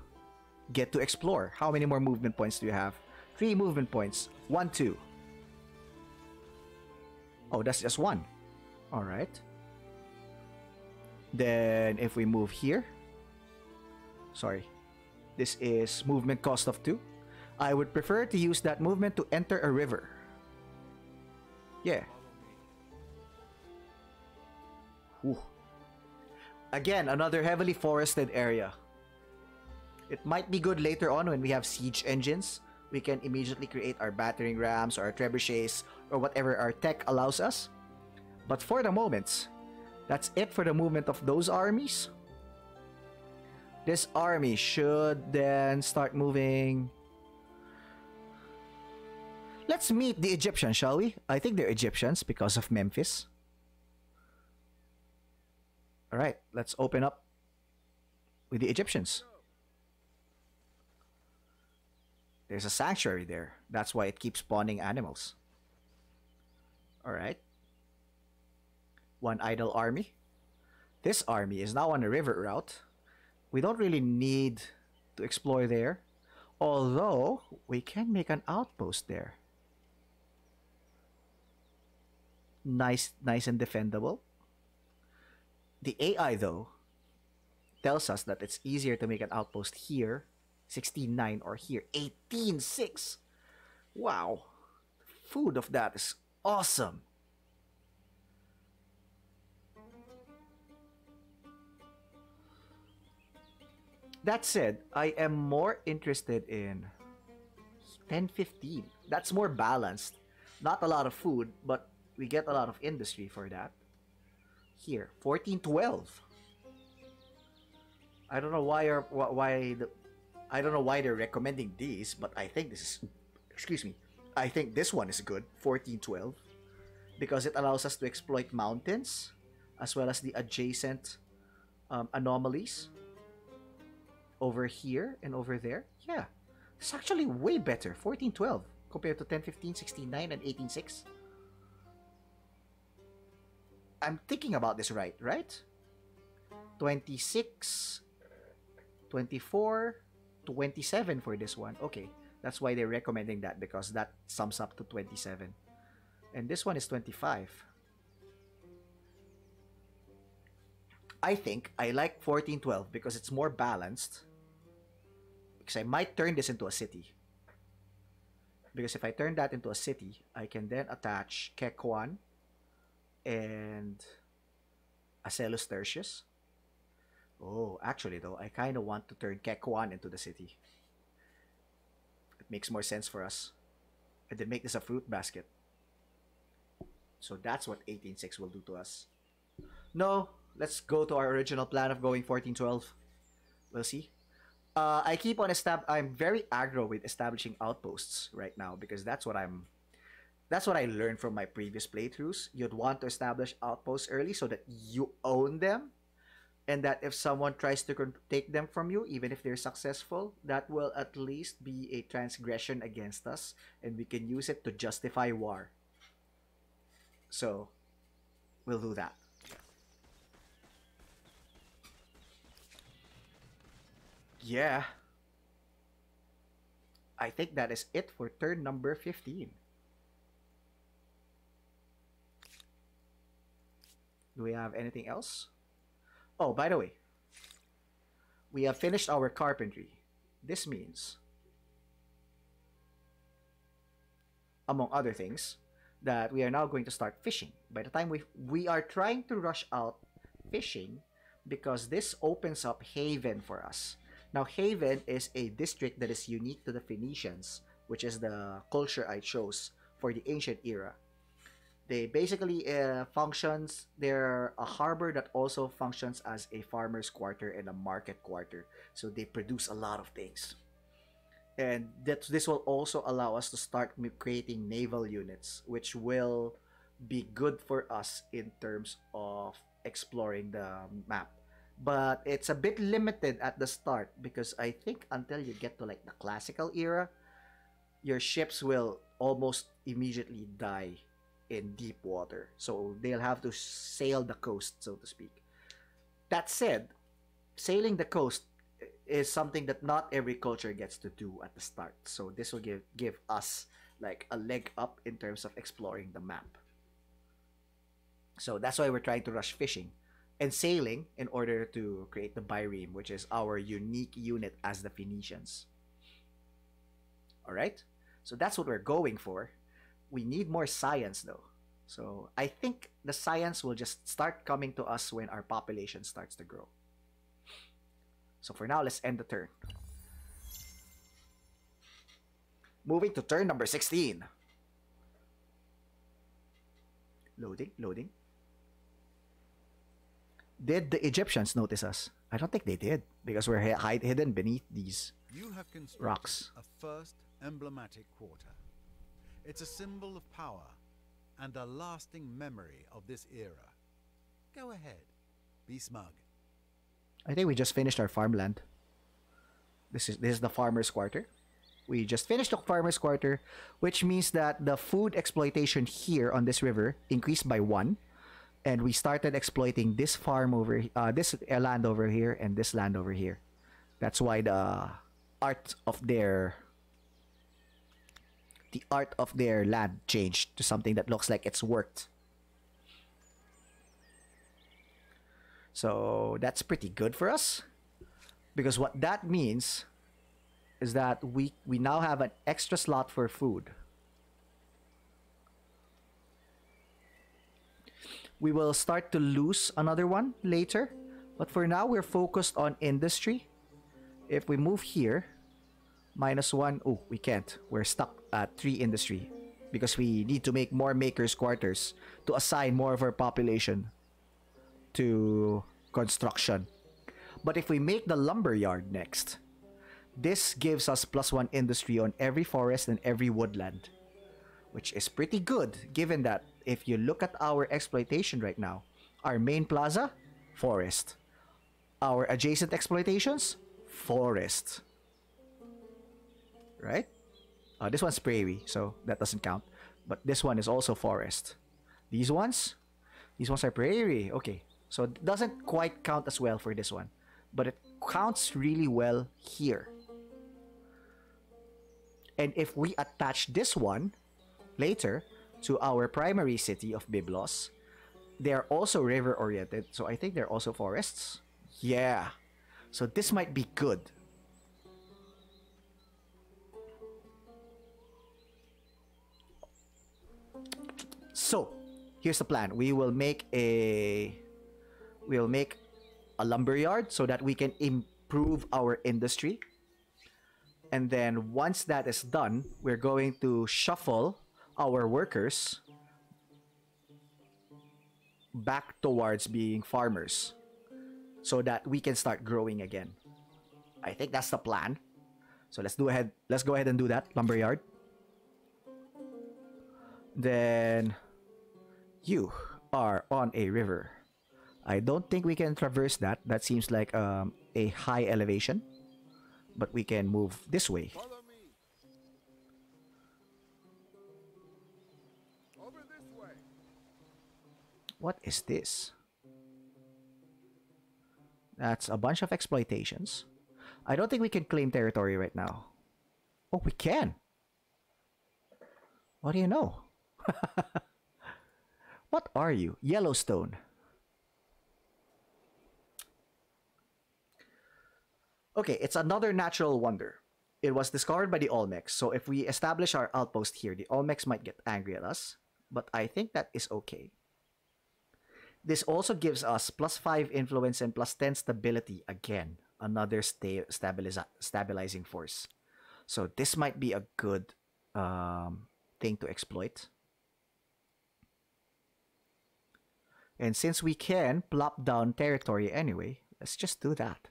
get to explore. How many more movement points do you have? 3 movement points. 1, 2. Oh, that's just 1. Alright. Then if we move here. Sorry. This is movement cost of 2. I would prefer to use that movement to enter a river. Yeah. Ooh. Again, another heavily forested area. It might be good later on when we have siege engines. We can immediately create our battering rams or our trebuchets or whatever our tech allows us. But for the moment, that's it for the movement of those armies. This army should then start moving. Let's meet the Egyptians, shall we? I think they're Egyptians because of Memphis. Alright, let's open up with the Egyptians. There's a sanctuary there. That's why it keeps spawning animals. Alright. 1 idle army. This army is now on a river route. We don't really need to explore there. Although, we can make an outpost there. Nice, nice and defendable. The AI, though, tells us that it's easier to make an outpost here, 16.9, or here, 18.6. Wow. Food of that is awesome. That said, I am more interested in 10.15. That's more balanced. Not a lot of food, but we get a lot of industry for that. Here, 14.12. I don't know I don't know why they're recommending these, but I think this is, excuse me, I think this one is good, 14.12, because it allows us to exploit mountains as well as the adjacent anomalies over here and over there. Yeah, it's actually way better, 14.12 compared to 10.15, 16.9, and 18.6. I'm thinking about this right? 26, 24, 27 for this one. Okay, that's why they're recommending that, because that sums up to 27. And this one is 25. I think I like 14.12 because it's more balanced. Because I might turn this into a city. Because if I turn that into a city, I can then attach Kekwan and Acellus Tertius. Oh, actually though, I kind of want to turn Kekwan into the city. It makes more sense for us. And then make this a fruit basket. So that's what 18.6 will do to us. No, let's go to our original plan of going 14.12. We'll see. I keep on I'm very aggro with establishing outposts right now because that's what I learned from my previous playthroughs. You'd want to establish outposts early so that you own them, and that if someone tries to take them from you, even if they're successful, that will at least be a transgression against us, and we can use it to justify war. So, we'll do that. Yeah. I think that is it for turn number 15. Do we have anything else? Oh, by the way, we have finished our carpentry. This means, among other things, that we are now going to start fishing. By the time we are trying to rush out fishing because this opens up Haven for us. Now, Haven is a district that is unique to the Phoenicians, which is the culture I chose for the ancient era. They basically functions, they're a harbor that also functions as a farmer's quarter and a market quarter. So they produce a lot of things. And this will also allow us to start creating naval units, which will be good for us in terms of exploring the map. But it's a bit limited at the start because I think until you get to like the classical era, your ships will almost immediately die in deep water. So they'll have to sail the coast, so to speak. That said, sailing the coast is something that not every culture gets to do at the start. So this will give us like a leg up in terms of exploring the map. So that's why we're trying to rush fishing and sailing in order to create the Byreme, which is our unique unit as the Phoenicians. Alright? So that's what we're going for. We need more science though. So I think the science will just start coming to us when our population starts to grow. So for now, let's end the turn. Moving to turn number 16. Loading, loading. Did the Egyptians notice us? I don't think they did because we're hidden beneath these You have constructed rocks. a first emblematic quarter. It's a symbol of power and a lasting memory of this era. Go ahead, be smug. I think we just finished our farmland. This is the farmer's quarter. We just finished the farmer's quarter, which means that the food exploitation here on this river increased by 1. And we started exploiting this farm over this land over here and this land over here. That's why art of their land changed to something that looks like it's worked. So that's pretty good for us, because what that means is that we now have an extra slot for food. We will start to lose another one later, but for now we're focused on industry. If we move here, -1, oh, we can't. We're stuck at 3 industry because we need to make more makers' quarters to assign more of our population to construction. But if we make the lumber yard next, this gives us +1 industry on every forest and every woodland, which is pretty good, given that if you look at our exploitation right now, our main plaza, forest. Our adjacent exploitations, forest. Right? This one's prairie, so that doesn't count. But this one is also forest. These ones are prairie. Okay, so it doesn't quite count as well for this one, but it counts really well here. And if we attach this one later to our primary city of Byblos, they are also river oriented, so I think they're also forests. Yeah, so this might be good. So here's the plan. We'll make a lumber yard so that we can improve our industry. And then once that is done, we're going to shuffle our workers back towards being farmers so that we can start growing again. I think that's the plan. So let's go ahead and do that. Lumberyard. Then you are on a river. I don't think we can traverse that. That seems like a high elevation. But we can move this way. Follow me. Over this way. What is this? That's a bunch of exploitations. I don't think we can claim territory right now. Oh, we can. What do you know? What are you? Yellowstone. Okay, it's another natural wonder. It was discovered by the Olmecs, so if we establish our outpost here, the Olmecs might get angry at us, but I think that is okay. This also gives us +5 influence and +10 stability again. Another stabilizing force. So this might be a good thing to exploit. And since we can plop down territory anyway, let's just do that.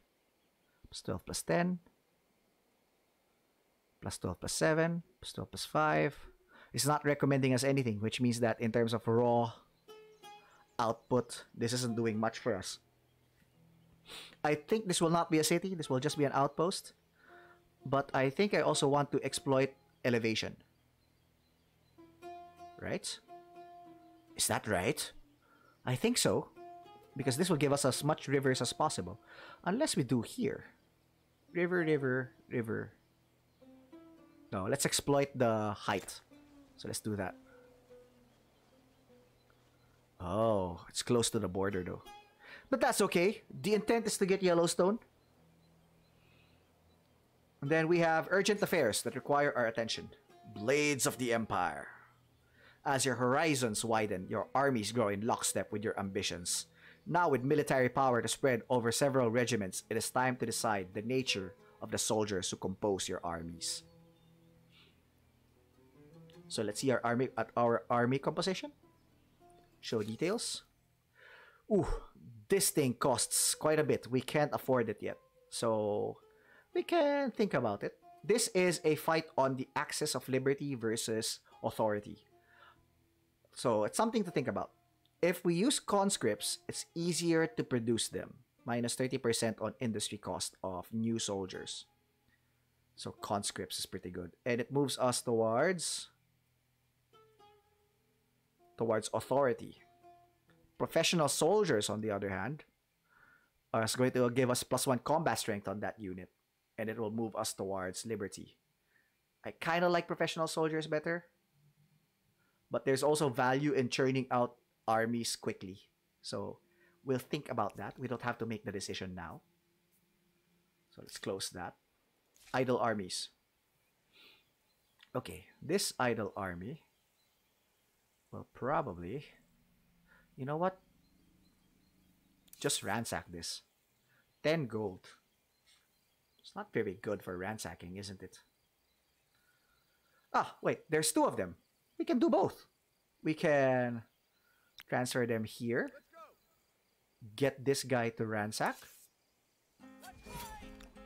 +12 +10, +12 +7, +12 +5. It's not recommending us anything, which means that in terms of raw output, this isn't doing much for us. I think this will not be a city. This will just be an outpost. But I think I also want to exploit elevation. Right? Is that right? I think so. Because this will give us as much rivers as possible. Unless we do here. River, river, river. No, let's exploit the height. So let's do that. Oh, it's close to the border though. But that's okay. The intent is to get Yellowstone. And then we have urgent affairs that require our attention. Blades of the Empire. As your horizons widen, your armies grow in lockstep with your ambitions. Now with military power to spread over several regiments, it is time to decide the nature of the soldiers who compose your armies. So let's see our army composition. Show details. Ooh, this thing costs quite a bit. We can't afford it yet. So we can think about it. This is a fight on the axis of liberty versus authority. So it's something to think about. If we use conscripts, it's easier to produce them. -30% on industry cost of new soldiers. So conscripts is pretty good. And it moves us towards authority. Professional soldiers, on the other hand, are going to give us +1 combat strength on that unit. and it will move us towards liberty. I kind of like professional soldiers better, but there's also value in churning out armies quickly. So we'll think about that. We don't have to make the decision now. So let's close that. Idle armies. Okay, this idle army will probably... You know what? Just ransack this. 10 gold. It's not very good for ransacking, isn't it? Ah, wait, there's 2 of them. We can do both. We can transfer them here. Get this guy to ransack.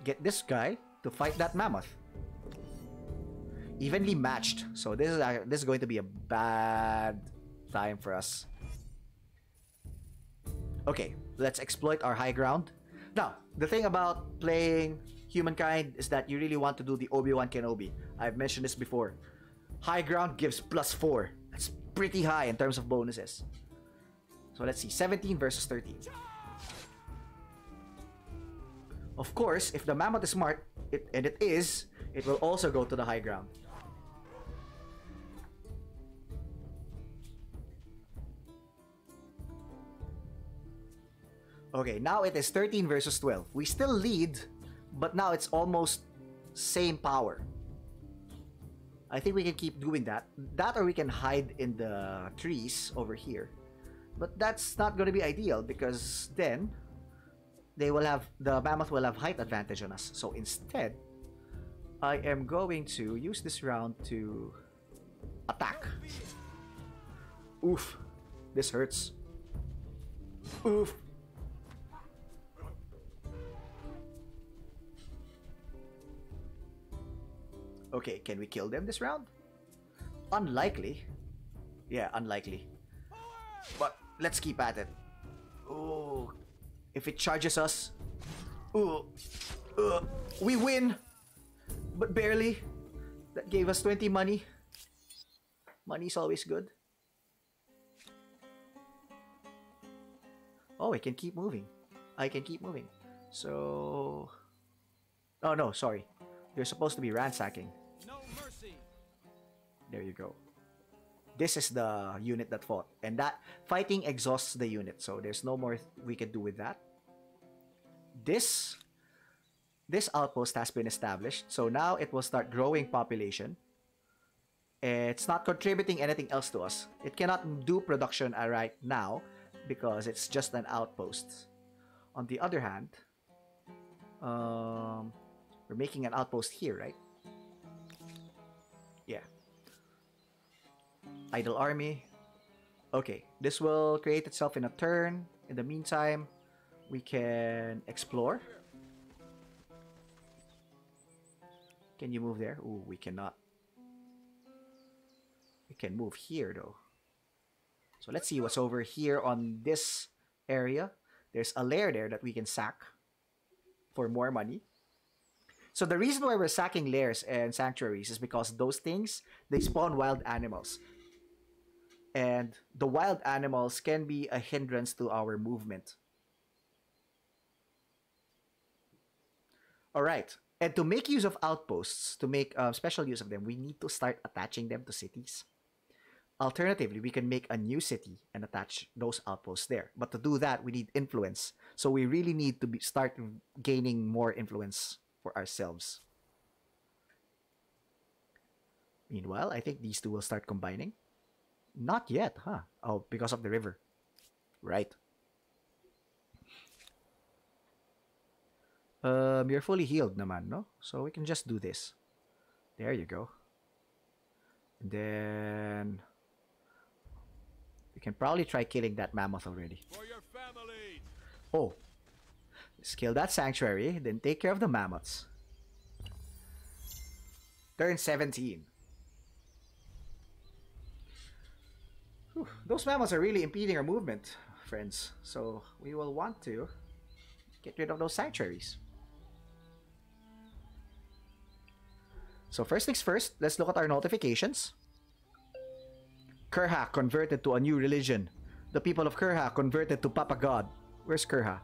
Get this guy to fight that mammoth. Evenly matched. So this is going to be a bad time for us. Okay, let's exploit our high ground. Now, the thing about playing Humankind is that you really want to do the Obi-Wan Kenobi. I've mentioned this before. High ground gives +4. That's pretty high in terms of bonuses. So let's see, 17 versus 13. Of course, if the mammoth is smart, and it is, it will also go to the high ground. Okay, now it is 13 versus 12. We still lead, but now it's almost same power. I think we can keep doing that. That or we can hide in the trees over here. But that's not going to be ideal because then the mammoth will have height advantage on us. So instead, I am going to use this round to attack. Oof, this hurts. Oof. Okay, can we kill them this round? Unlikely. Yeah, unlikely. But let's keep at it. Oh, if it charges us, we win, but barely. That gave us 20 money. Money's always good. Oh, I can keep moving. I can keep moving. So... Oh no, sorry. You're supposed to be ransacking. No mercy. There you go. This is the unit that fought. And that fighting exhausts the unit. So there's no more we can do with that. This outpost has been established. So now it will start growing population. It's not contributing anything else to us. It cannot do production right now because it's just an outpost. On the other hand, we're making an outpost here, right? Yeah. Idle army. Okay, this will create itself in a turn. In the meantime, we can explore. Can you move there? Ooh, we cannot. We can move here though. So let's see what's over here on this area. There's a lair there that we can sack for more money. So the reason why we're sacking lairs and sanctuaries is because those things, they spawn wild animals. And the wild animals can be a hindrance to our movement. Alright, and to make use of outposts, to make special use of them, we need to start attaching them to cities. Alternatively, we can make a new city and attach those outposts there. But to do that, we need influence. So we really need to start gaining more influence for ourselves. Meanwhile, I think these two will start combining. Not yet, huh? Oh, because of the river. Right. You're fully healed naman, no? So we can just do this. There you go. And then... we can probably try killing that mammoth already. For your family. Oh. Let's kill that sanctuary, then take care of the mammoths. Turn 17. Whew, those mammoths are really impeding our movement, friends. So we will want to get rid of those sanctuaries. So first things first, let's look at our notifications. Kurha converted to a new religion. The people of Kurha converted to Papa God. Where's Kurha?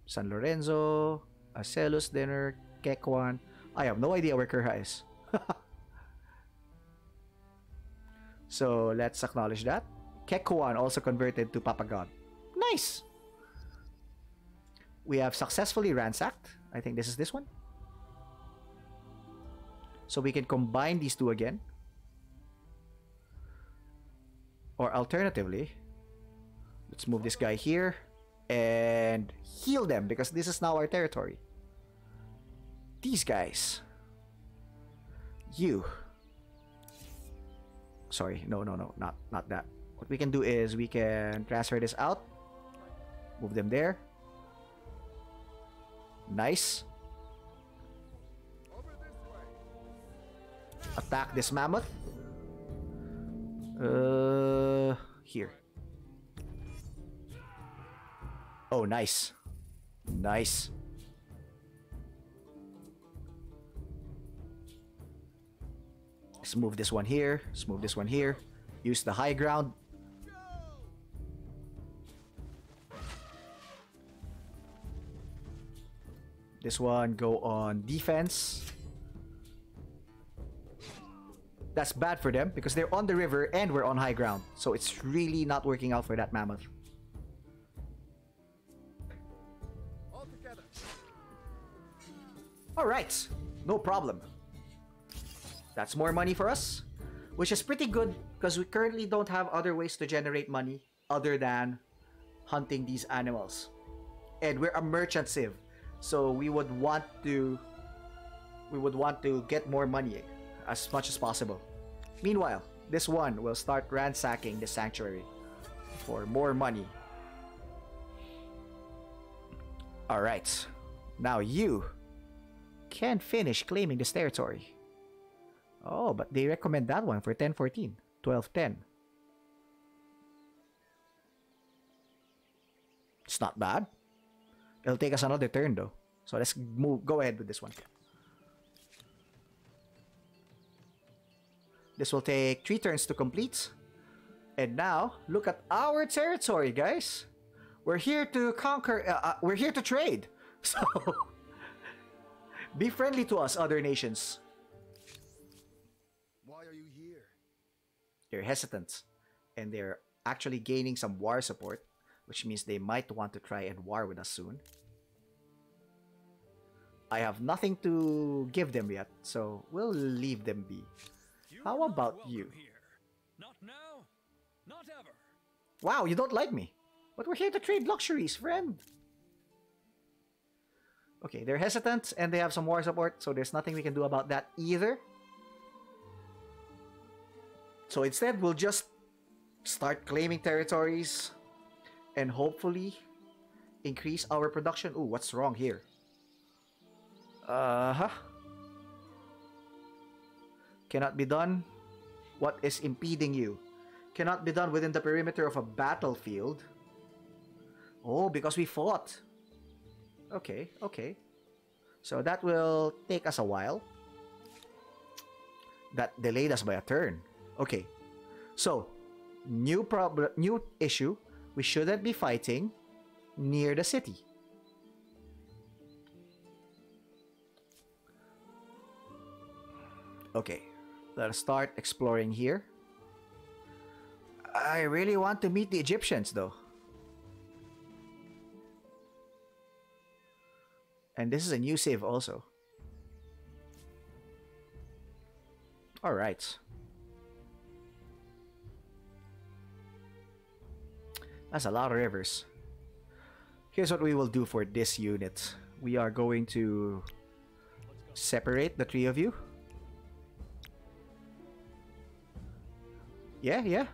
San Lorenzo, Acelus Dinner, Kekwan. I have no idea where Kurha is. So let's acknowledge that. Kekwan also converted to Papa God. Nice! We have successfully ransacked. I think this is this one. So we can combine these two again. Or alternatively, let's move this guy here and heal them because this is now our territory. These guys. You. Sorry, no, not that. What we can do is we can transfer this out. Move them there. Nice. Attack this mammoth. Here. Oh, nice. Nice. Let's move this one here. Let's move this one here. Use the high ground. This one go on defense. That's bad for them because they're on the river and we're on high ground. So it's really not working out for that mammoth. Alright, no problem. That's more money for us, which is pretty good because we currently don't have other ways to generate money other than hunting these animals. And we're a merchant civ, so we would want to get more money as much as possible. Meanwhile, this one will start ransacking the sanctuary for more money. Alright, now you can finish claiming this territory. Oh, but they recommend that one for 10-14, 12-10. It's not bad. It'll take us another turn though. So let's go ahead with this one. This will take 3 turns to complete. And now, look at our territory, guys. We're here to conquer, we're here to trade. So, be friendly to us, other nations. Why are you here? They're hesitant. And they're actually gaining some war support, which means they might want to try and war with us soon. I have nothing to give them yet, so we'll leave them be. How about you? Here. Not now, not ever. Wow, you don't like me. But we're here to trade luxuries, friend. Okay, they're hesitant and they have some war support, so there's nothing we can do about that either. So instead, we'll just start claiming territories and hopefully increase our production. Ooh, what's wrong here? Cannot be done. What is impeding you? Cannot be done within the perimeter of a battlefield. Oh, because we fought. Okay, okay. So that will take us a while. That delayed us by a turn. Okay. So, new problem, new issue. We shouldn't be fighting near the city. Okay. Let us start exploring here. I really want to meet the Egyptians though. And this is a new save also. Alright. That's a lot of rivers. Here's what we will do for this unit. We are going to separate the 3 of you. Yeah.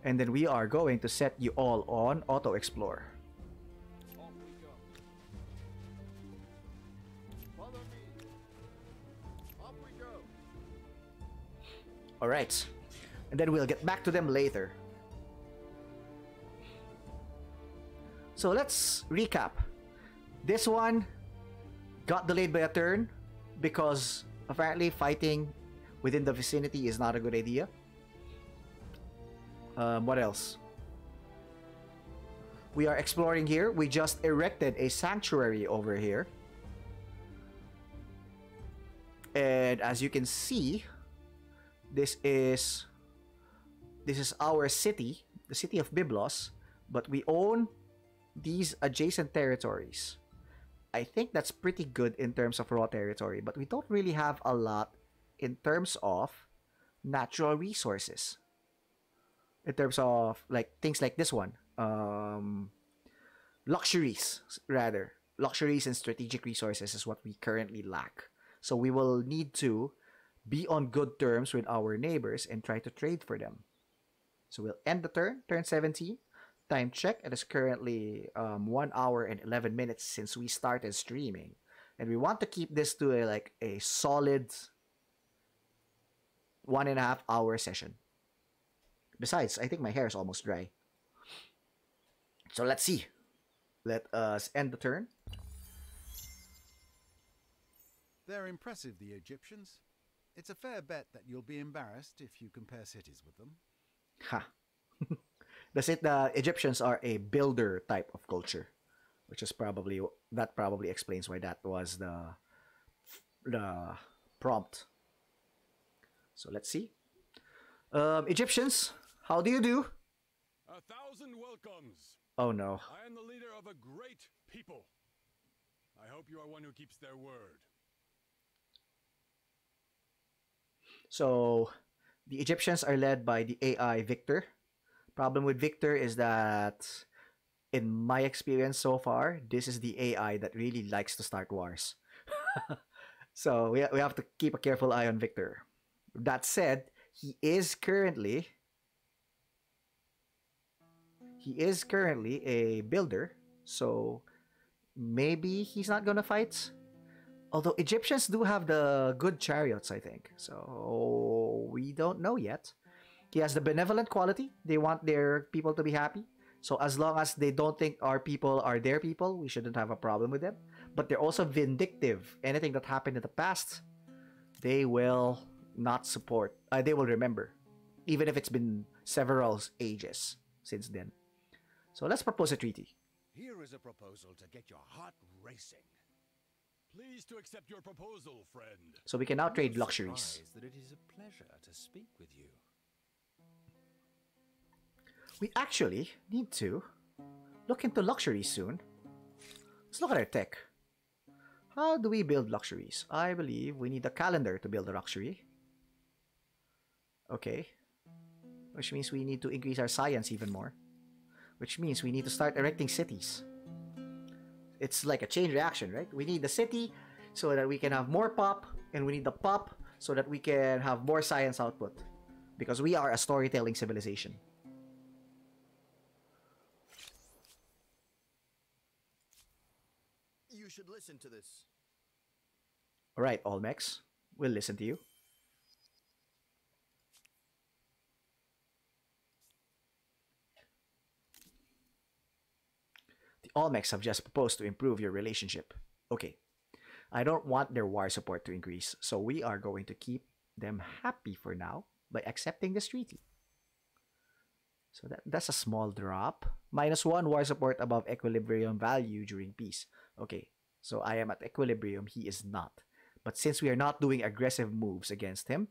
And then we are going to set you all on auto explore. Off we go. Follow me. Off we go. All right. And then we'll get back to them later. So let's recap. This one got delayed by a turn because apparently fighting within the vicinity is not a good idea. What else? We are exploring here. We just erected a sanctuary over here. And as you can see, this is our city, the city of Byblos, but we own these adjacent territories. I think that's pretty good in terms of raw territory, but we don't really have a lot in terms of natural resources. In terms of like things like this one, luxuries rather. Luxuries and strategic resources is what we currently lack. So we will need to be on good terms with our neighbors and try to trade for them. So we'll end the turn 17. Time check, it is currently 1 hour and 11 minutes since we started streaming. And we want to keep this to a solid 1.5 hour session. Besides, I think my hair is almost dry. So let's see. Let us end the turn. They're impressive, the Egyptians. It's a fair bet that you'll be embarrassed if you compare cities with them. Ha. The Egyptians are a builder type of culture, which is probably explains why that was the prompt. So let's see. Egyptians, how do you do? 1,000 welcomes. Oh no. I am the leader of a great people. I hope you are one who keeps their word. So the Egyptians are led by the AI Victor. Problem with Victor is that, in my experience so far, this is the AI that really likes to start wars. So we have to keep a careful eye on Victor. That said, he is currently a builder, so maybe he's not gonna fight. Although Egyptians do have the good chariots, I think. So we don't know yet. He has the benevolent quality. They want their people to be happy. So as long as they don't think our people are their people, we shouldn't have a problem with them. But they're also vindictive. Anything that happened in the past, they will not support. They will remember. Even if it's been several ages since then. So let's propose a treaty. Here is a proposal to get your heart racing. Pleased to accept your proposal, friend. So we can now trade luxuries. That it is a pleasure to speak with you. We actually need to look into luxuries soon. Let's look at our tech. How do we build luxuries? I believe we need a calendar to build a luxury. Okay. Which means we need to increase our science even more. Which means we need to start erecting cities. It's like a chain reaction, right? We need the city so that we can have more pop, and we need the pop so that we can have more science output. Because we are a storytelling civilization. You should listen to this. Alright, Olmecs. We'll listen to you. The Olmecs have just proposed to improve your relationship. Okay. I don't want their war support to increase, so we are going to keep them happy for now by accepting this treaty. So that's a small drop. -1 war support above equilibrium value during peace. Okay, so I am at equilibrium, he is not. But since we are not doing aggressive moves against him,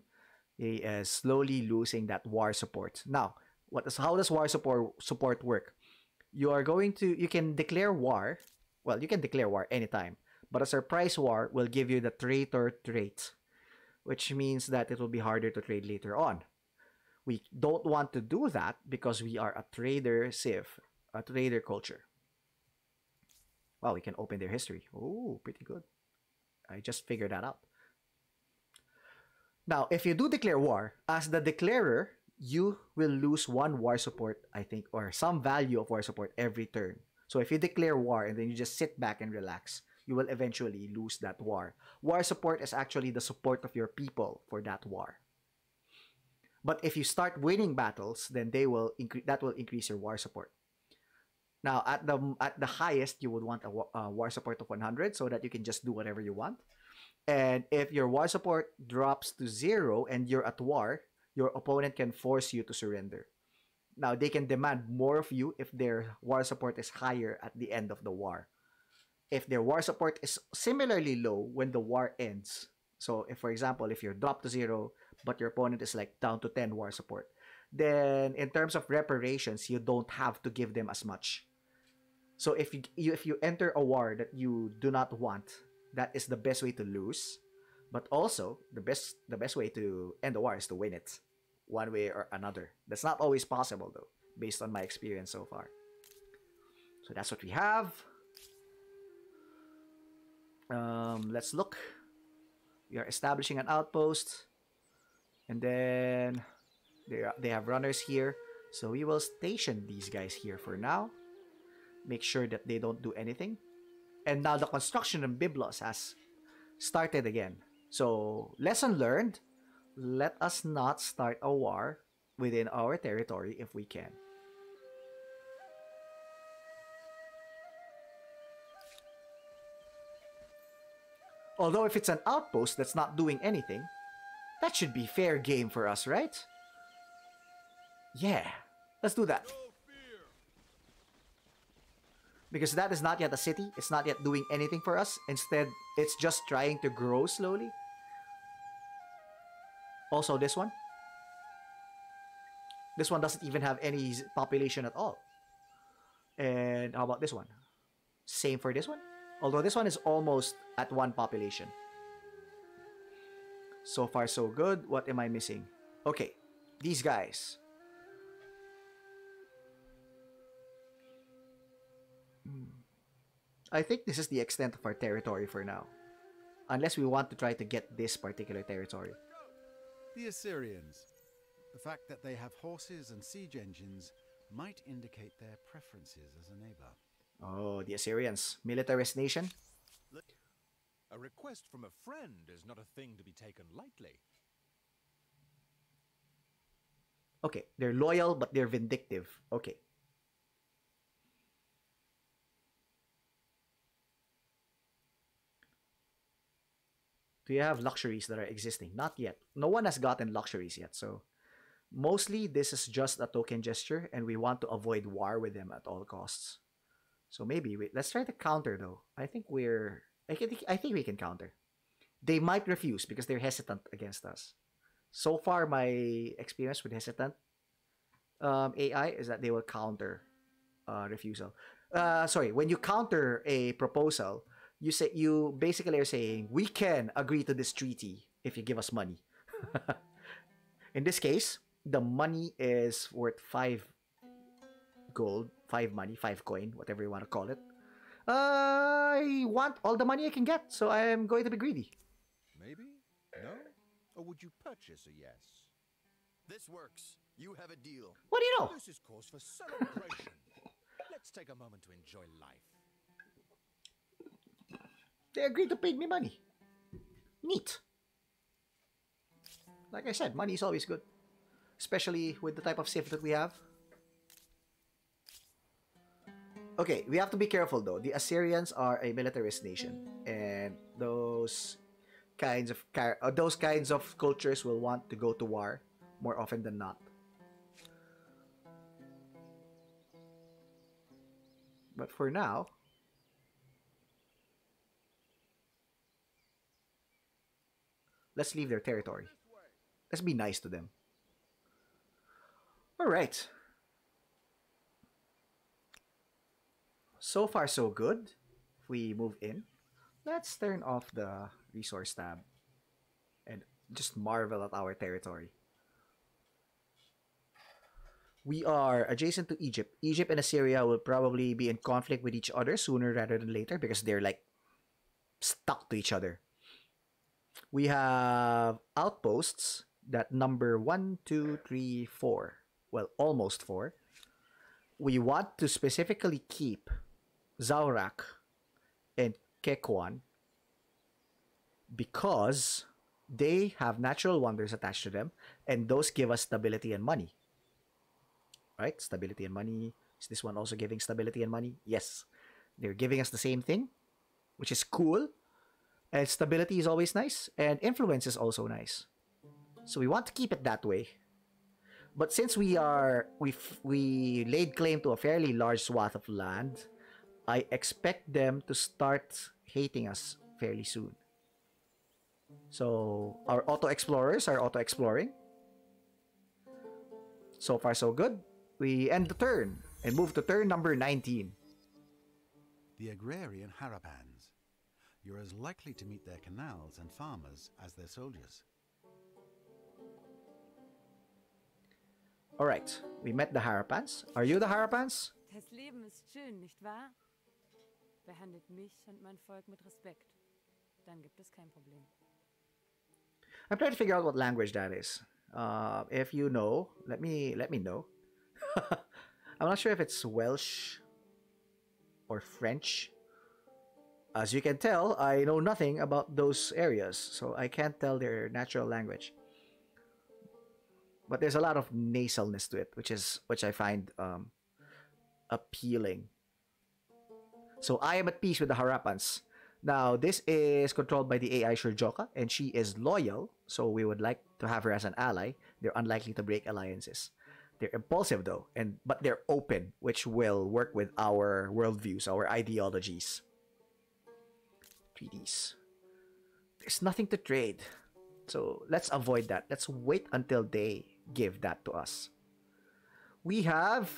he is slowly losing that war support. Now, how does war support work? You can declare war. Well, you can declare war anytime. But a surprise war will give you the traitor trait, which means that it will be harder to trade later on. We don't want to do that because we are a trader civ, a trader culture. Wow, we can open their history. Oh, pretty good. I just figured that out. Now, if you do declare war, as the declarer, you will lose 1 war support, I think, or some value of war support every turn. So if you declare war and then you just sit back and relax, you will eventually lose that war. War support is actually the support of your people for that war. But if you start winning battles, then that will increase your war support. Now, at the highest, you would want a war support of 100 so that you can just do whatever you want. And if your war support drops to 0 and you're at war, your opponent can force you to surrender. Now, they can demand more of you if their war support is higher at the end of the war. If their war support is similarly low when the war ends, so if, for example, if you're dropped to 0, but your opponent is like down to 10 war support, then in terms of reparations, you don't have to give them as much. So if you enter a war that you do not want, that is the best way to lose. But also the best way to end the war is to win it, one way or another. That's not always possible though, based on my experience so far. So that's what we have. Let's look. We are establishing an outpost, and then they have runners here. So we will station these guys here for now. Make sure that they don't do anything. And now the construction of Byblos has started again. So, lesson learned, let us not start a war within our territory if we can. Although if it's an outpost that's not doing anything, that should be fair game for us, right? Yeah, let's do that. Because that is not yet a city, it's not yet doing anything for us. Instead, it's just trying to grow slowly. Also, this one. This one doesn't even have any population at all. And how about this one? Same for this one. Although this one is almost at 1 population. So far, so good. What am I missing? Okay, these guys. I think this is the extent of our territory for now. Unless we want to try to get this particular territory. The Assyrians. The fact that they have horses and siege engines might indicate their preferences as a neighbor. Oh, the Assyrians. Militarist nation? A request from a friend is not a thing to be taken lightly. Okay, they're loyal but they're vindictive. Okay. Do you have luxuries that are existing? Not yet. No one has gotten luxuries yet, so mostly this is just a token gesture and we want to avoid war with them at all costs. So maybe let's try to counter though. I think we can counter. They might refuse because they're hesitant against us. So far, my experience with hesitant AI is that they will counter refusal. Sorry, when you counter a proposal, you basically are saying we can agree to this treaty if you give us money. In this case, the money is worth 5 gold, 5 money, 5 coin, whatever you want to call it. I want all the money I can get, so I am going to be greedy. Maybe? No? Or would you purchase a yes? This works. You have a deal. What do you know? This is cause for celebration. Let's take a moment to enjoy life. They agreed to pay me money. Neat. Like I said, money is always good. Especially with the type of civ that we have. Okay, we have to be careful though. The Assyrians are a militarist nation. And those kinds of cultures will want to go to war more often than not. But for now, let's leave their territory. Let's be nice to them. Alright. So far, so good. If we move in, let's turn off the resource tab and just marvel at our territory. We are adjacent to Egypt. Egypt and Assyria will probably be in conflict with each other sooner rather than later because they're like stuck to each other. We have outposts that number 1, 2, 3, 4. Well, almost 4. We want to specifically keep Zaurak and Kekwan because they have natural wonders attached to them and those give us stability and money. Right? Stability and money. Is this one also giving stability and money? Yes. They're giving us the same thing, which is cool. And stability is always nice. And influence is also nice. So we want to keep it that way. But since we laid claim to a fairly large swath of land, I expect them to start hating us fairly soon. So our auto explorers are auto exploring. So far so good. We end the turn and move to turn number 19. The agrarian Harapans. You're as likely to meet their canals and farmers as their soldiers. Alright, we met the Harapans. Are you the Harapans? Das Leben ist schön, nicht wahr? Behandelt mich und mein Volk mit Respekt. Dann gibt es kein Problem. I'm trying to figure out what language that is. If you know, let me know. I'm not sure if it's Welsh or French. As you can tell, I know nothing about those areas, so I can't tell their natural language. But there's a lot of nasalness to it, which I find appealing. So I am at peace with the Harapans. Now, this is controlled by the AI Shurjoka, and she is loyal, so we would like to have her as an ally. They're unlikely to break alliances. They're impulsive, though, but they're open, which will work with our worldviews, our ideologies. Treaties. There's nothing to trade, so let's avoid that. Let's wait until they give that to us. We have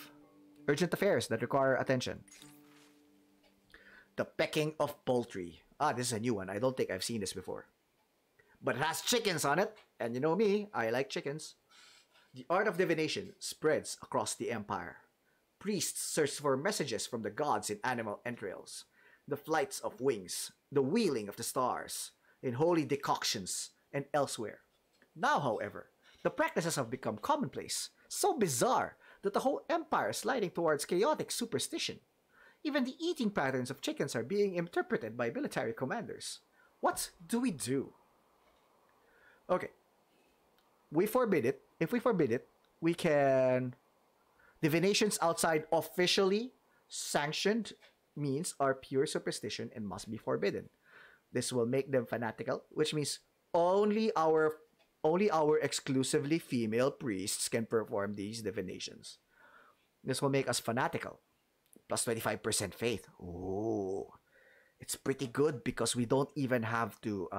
urgent affairs that require attention. The pecking of poultry. Ah, this is a new one. I don't think I've seen this before. But it has chickens on it. And you know me, I like chickens. The Art of Divination spreads across the empire. Priests search for messages from the gods in animal entrails, the flights of wings, the wheeling of the stars, in holy decoctions, and elsewhere. Now, however, the practices have become commonplace, so bizarre that the whole empire is sliding towards chaotic superstition. Even the eating patterns of chickens are being interpreted by military commanders. What do we do? Okay. We forbid it. If we forbid it, we can... Divinations outside officially sanctioned means are pure superstition and must be forbidden. This will make them fanatical, which means only our exclusively female priests can perform these divinations. This will make us fanatical. Plus 25% faith. Ooh. It's pretty good because we don't even have to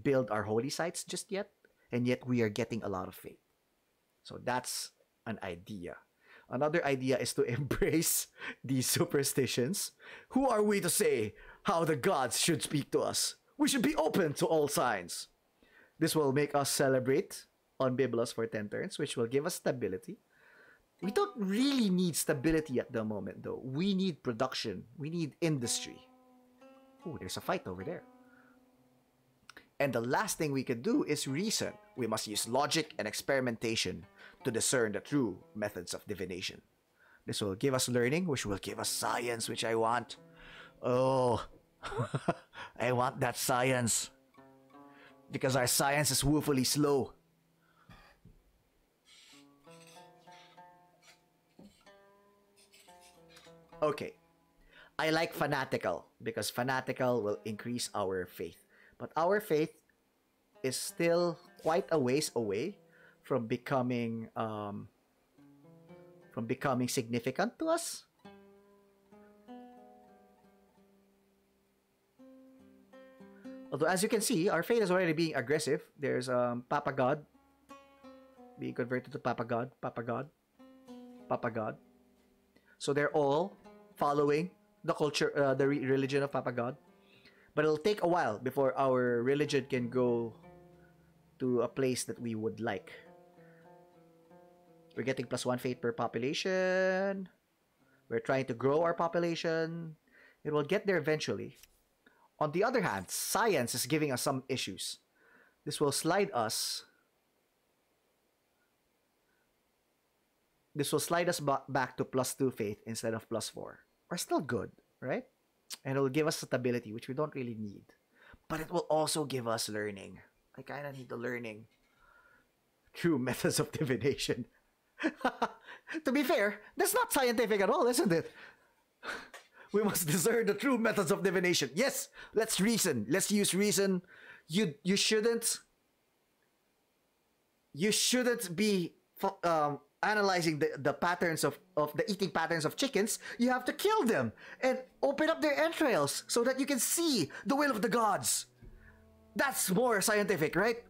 build our holy sites just yet. And yet we are getting a lot of faith. So that's an idea. Another idea is to embrace these superstitions. Who are we to say how the gods should speak to us? We should be open to all signs. This will make us celebrate on Biblos for 10 turns, which will give us stability. We don't really need stability at the moment, though. We need production. We need industry. Oh, there's a fight over there. And the last thing we can do is reason. We must use logic and experimentation to discern the true methods of divination. This will give us learning, which will give us science, which I want. Oh, I want that science. Because our science is woefully slow. Okay. I like fanatical because fanatical will increase our faith. But our faith is still quite a ways away from becoming significant to us. Although, as you can see, our faith is already being aggressive. There's Papa God being converted to Papa God, Papa God, Papa God. So they're all following the culture, the religion of Papa God. But it'll take a while before our religion can go to a place that we would like. We're getting +1 faith per population. We're trying to grow our population. It will get there eventually. On the other hand, science is giving us some issues. This will slide us. This will slide us back to +2 faith instead of +4. We're still good, right? And it will give us stability, which we don't really need. But it will also give us learning. I kind of need the learning. True methods of divination. To be fair, that's not scientific at all, isn't it? We must discern the true methods of divination. Yes, let's reason. Let's use reason. You shouldn't be analyzing the patterns of the eating patterns of chickens, you have to kill them and open up their entrails so that you can see the will of the gods. That's more scientific, right?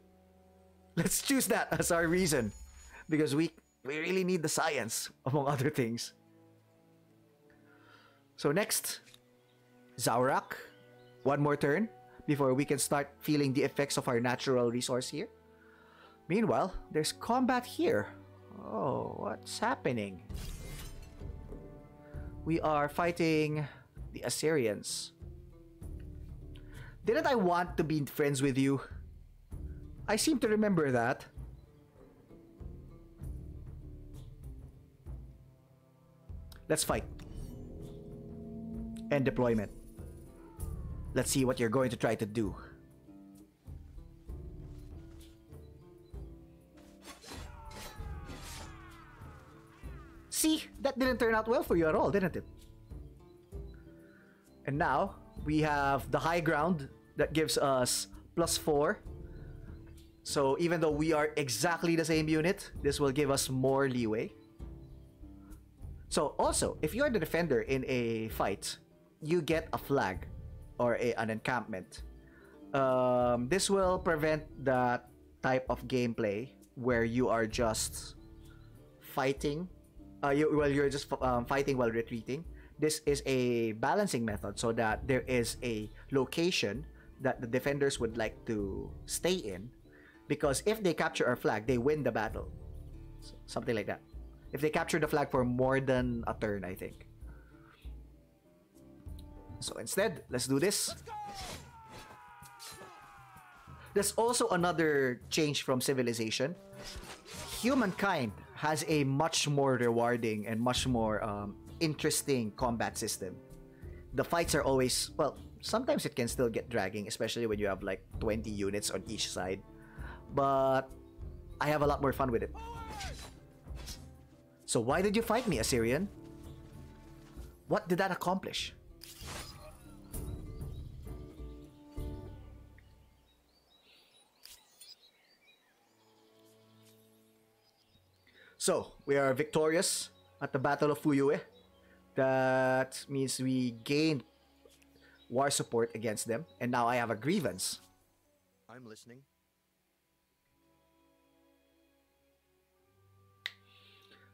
Let's choose that as our reason, because we really need the science, among other things. So next, Zaurak. One more turn before we can start feeling the effects of our natural resource here. Meanwhile, there's combat here. Oh, what's happening? We are fighting the Assyrians. Didn't I want to be friends with you? I seem to remember that. Let's fight. End deployment. Let's see what you're going to try to do. See, that didn't turn out well for you at all, didn't it? And now, we have the high ground that gives us +4. So even though we are exactly the same unit, this will give us more leeway. So also, if you're the defender in a fight, you get a flag or an encampment. This will prevent that type of gameplay where you are just fighting. You're just fighting while retreating. This is a balancing method so that there is a location that the defenders would like to stay in, because if they capture our flag, they win the battle. Something like that. If they capture the flag for more than a turn, I think. So instead, let's do this. There's also another change from Civilization. Humankind has a much more rewarding and much more interesting combat system. The fights are always, well, sometimes it can still get dragging, especially when you have like 20 units on each side. But I have a lot more fun with it. So why did you fight me, Assyrian? What did that accomplish? So, we are victorious at the Battle of Fuyue. That means we gained war support against them. And now I have a grievance. I'm listening.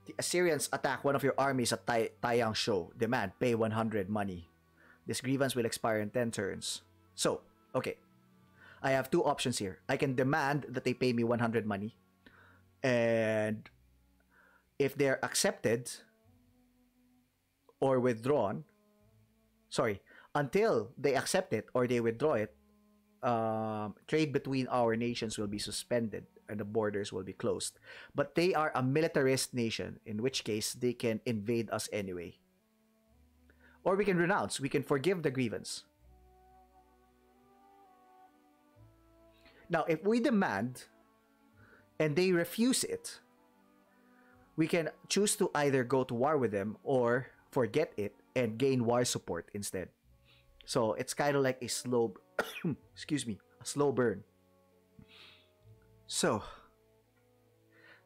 The Assyrians attack one of your armies at Taiyang Show. Demand, pay 100 money. This grievance will expire in 10 turns. So, okay. I have two options here. I can demand that they pay me 100 money. And if they're accepted or withdrawn, sorry, until they accept it or they withdraw it, trade between our nations will be suspended and the borders will be closed. But they are a militarist nation, in which case they can invade us anyway. Or we can renounce, we can forgive the grievance. Now, if we demand and they refuse it, we can choose to either go to war with them or forget it and gain war support instead. So it's kind of like a slow, excuse me, a slow burn. So,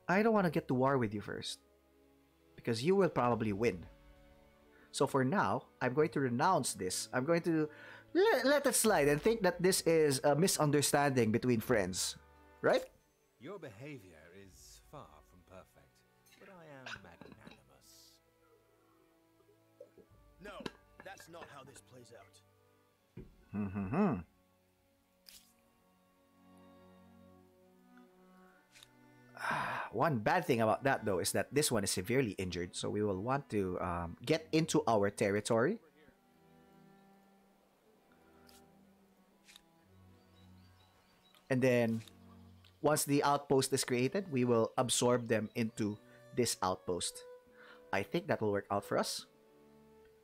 I don't want to get to war with you first, because you will probably win. So for now, I'm going to renounce this. I'm going to let it slide and think that this is a misunderstanding between friends, right? Your behavior is far from perfect, but I am magnanimous. No, that's not how this plays out. One bad thing about that, though, is that this one is severely injured, so we will want to get into our territory. And then, once the outpost is created, we will absorb them into this outpost. I think that will work out for us.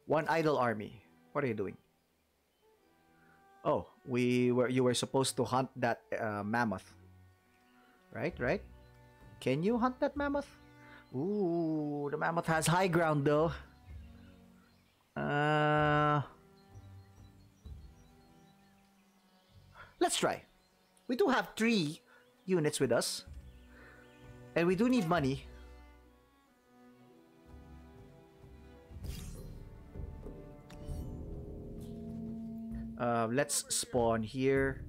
One idle army. What are you doing? Oh, you were supposed to hunt that mammoth. Right? Can you hunt that mammoth? Ooh, the mammoth has high ground though. Let's try. We do have 3 units with us. And we do need money. Let's spawn here.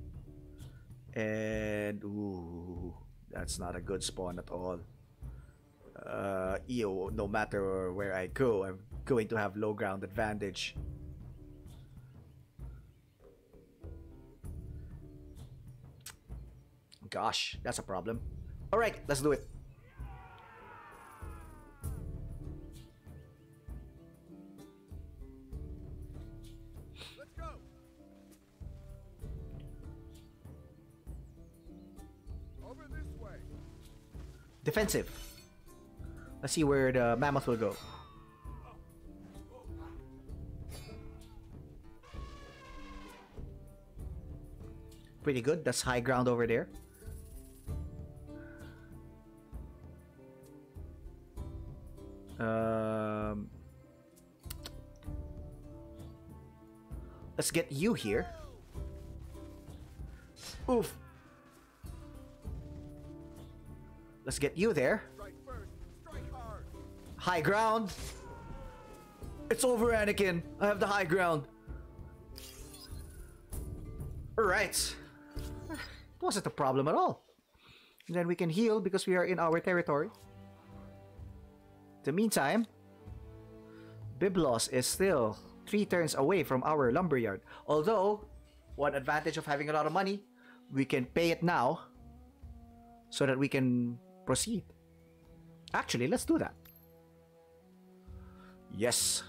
And ooh, that's not a good spawn at all. Ew, no matter where I go, I'm going to have low ground advantage. Gosh, that's a problem. All right, let's do it. Let's go. Over this way. Defensive. Let's see where the mammoth will go. Pretty good. That's high ground over there. Let's get you here. Oof. Let's get you there. Strike first. Strike hard. High ground. It's over, Anakin. I have the high ground. Alright. It wasn't a problem at all. And then we can heal because we are in our territory. In the meantime, Biblos is still 3 turns away from our lumberyard. Although, one advantage of having a lot of money, we can pay it now so that we can proceed. Actually, let's do that. Yes.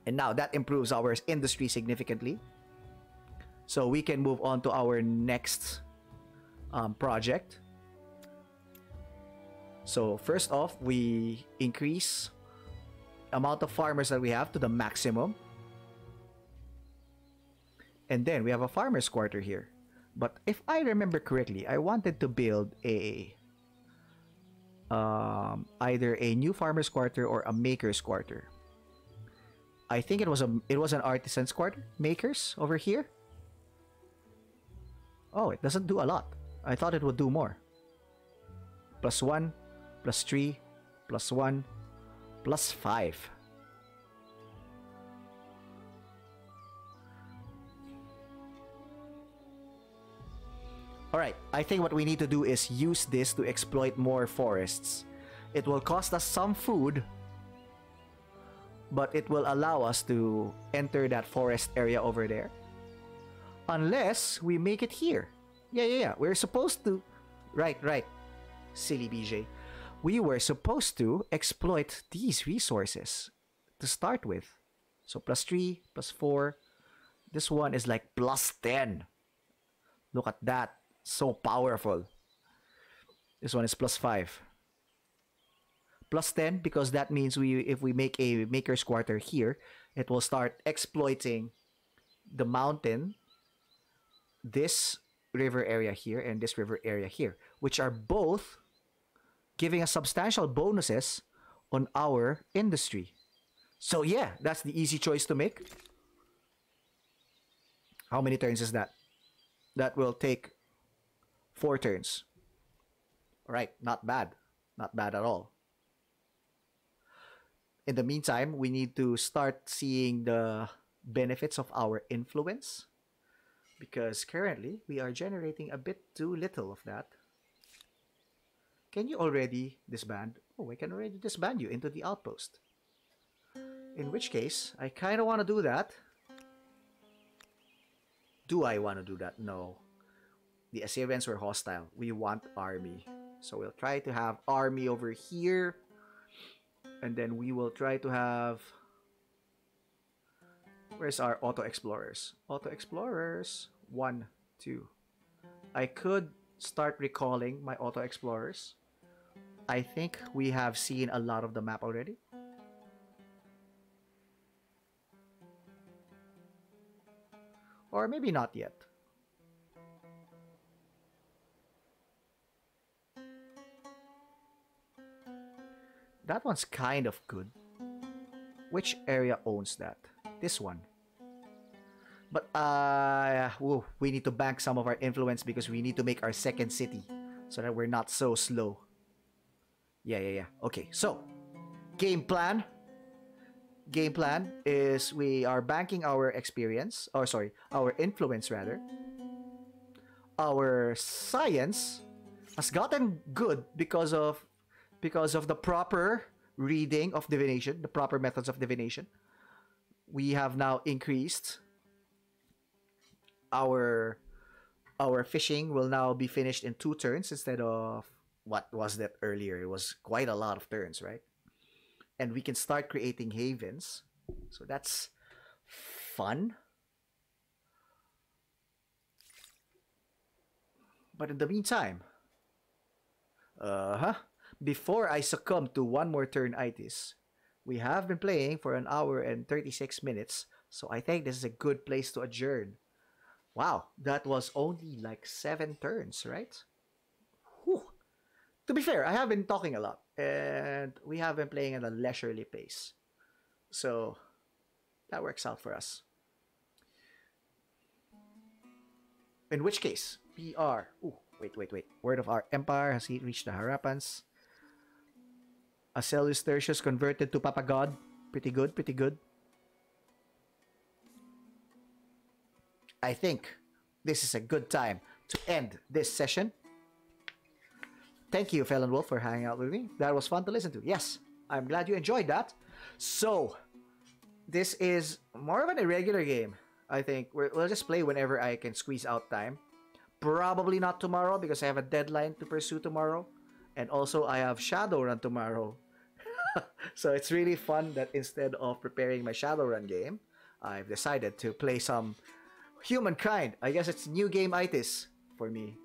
And now that improves our industry significantly. So we can move on to our next project. So first off, we increase amount of farmers that we have to the maximum. And then we have a farmer's quarter here. But if I remember correctly, I wanted to build a either a new farmer's quarter or a maker's quarter. I think it was an artisan's quarter, makers over here. Oh, it doesn't do a lot. I thought it would do more. +1, +3, +1, +5. Alright, I think what we need to do is use this to exploit more forests. It will cost us some food, but it will allow us to enter that forest area over there. Unless we make it here. Yeah. We're supposed to... Right. Silly BJ. We were supposed to exploit these resources to start with. So +3, +4. This one is like +10. Look at that. So powerful. This one is +5. +10 because that means if we make a maker's quarter here, it will start exploiting the mountain, this river area here, and this river area here, which are both giving us substantial bonuses on our industry. So yeah, that's the easy choice to make. How many turns is that? That will take 4 turns. Alright, not bad. Not bad at all. In the meantime, we need to start seeing the benefits of our influence, because currently we are generating a bit too little of that. Can you already disband? Oh, I can already disband you into the outpost. In which case, I kind of want to do that. Do I want to do that? No. The Assyrians were hostile. We want army. So we'll try to have army over here. And then we will try to have... Where's our auto explorers? Auto explorers. 1, 2. I could start recalling my auto explorers. I think we have seen a lot of the map already. Or maybe not yet. That one's kind of good. Which area owns that? This one. But we need to bank some of our influence because we need to make our second city so that we're not so slow. Yeah. Okay, so game plan. game plan is we are banking our experience, or sorry, our influence rather. Our science has gotten good because of the proper reading of divination, the proper methods of divination. We have now increased our fishing will now be finished in 2 turns instead of what was that earlier. It was quite a lot of turns, right? And we can start creating havens. So that's fun. But in the meantime, before I succumb to one more turn itis, we have been playing for an hour and 36 minutes, so I think this is a good place to adjourn. Wow, that was only like 7 turns, right? Whew. To be fair, I have been talking a lot, and we have been playing at a leisurely pace. So, that works out for us. In which case, we are... Ooh, wait. Word of our empire has reached the Harappans. Acelius Tertius converted to Papa God. Pretty good, pretty good. I think this is a good time to end this session. Thank you, Felon Wolf, for hanging out with me. That was fun to listen to. Yes, I'm glad you enjoyed that. So, this is more of an irregular game. I think we'll just play whenever I can squeeze out time. Probably not tomorrow because I have a deadline to pursue tomorrow. And also, I have Shadowrun tomorrow. So, it's really fun that instead of preparing my Shadowrun game, I've decided to play some Humankind. I guess it's new game itis for me.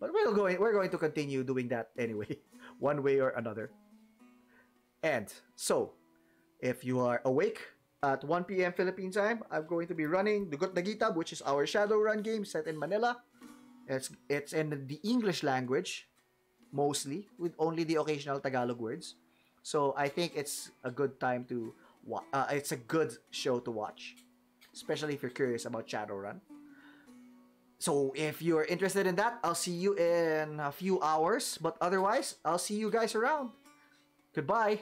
But we're going to continue doing that anyway, one way or another. And so, if you are awake at 1 p.m. Philippine time, I'm going to be running Dugot na Gitab, which is our Shadowrun game set in Manila. It's in the English language, mostly, with only the occasional Tagalog words. So I think it's a good time to it's a good show to watch, especially if you're curious about Shadowrun. So if you're interested in that, I'll see you in a few hours. But otherwise, I'll see you guys around. Goodbye.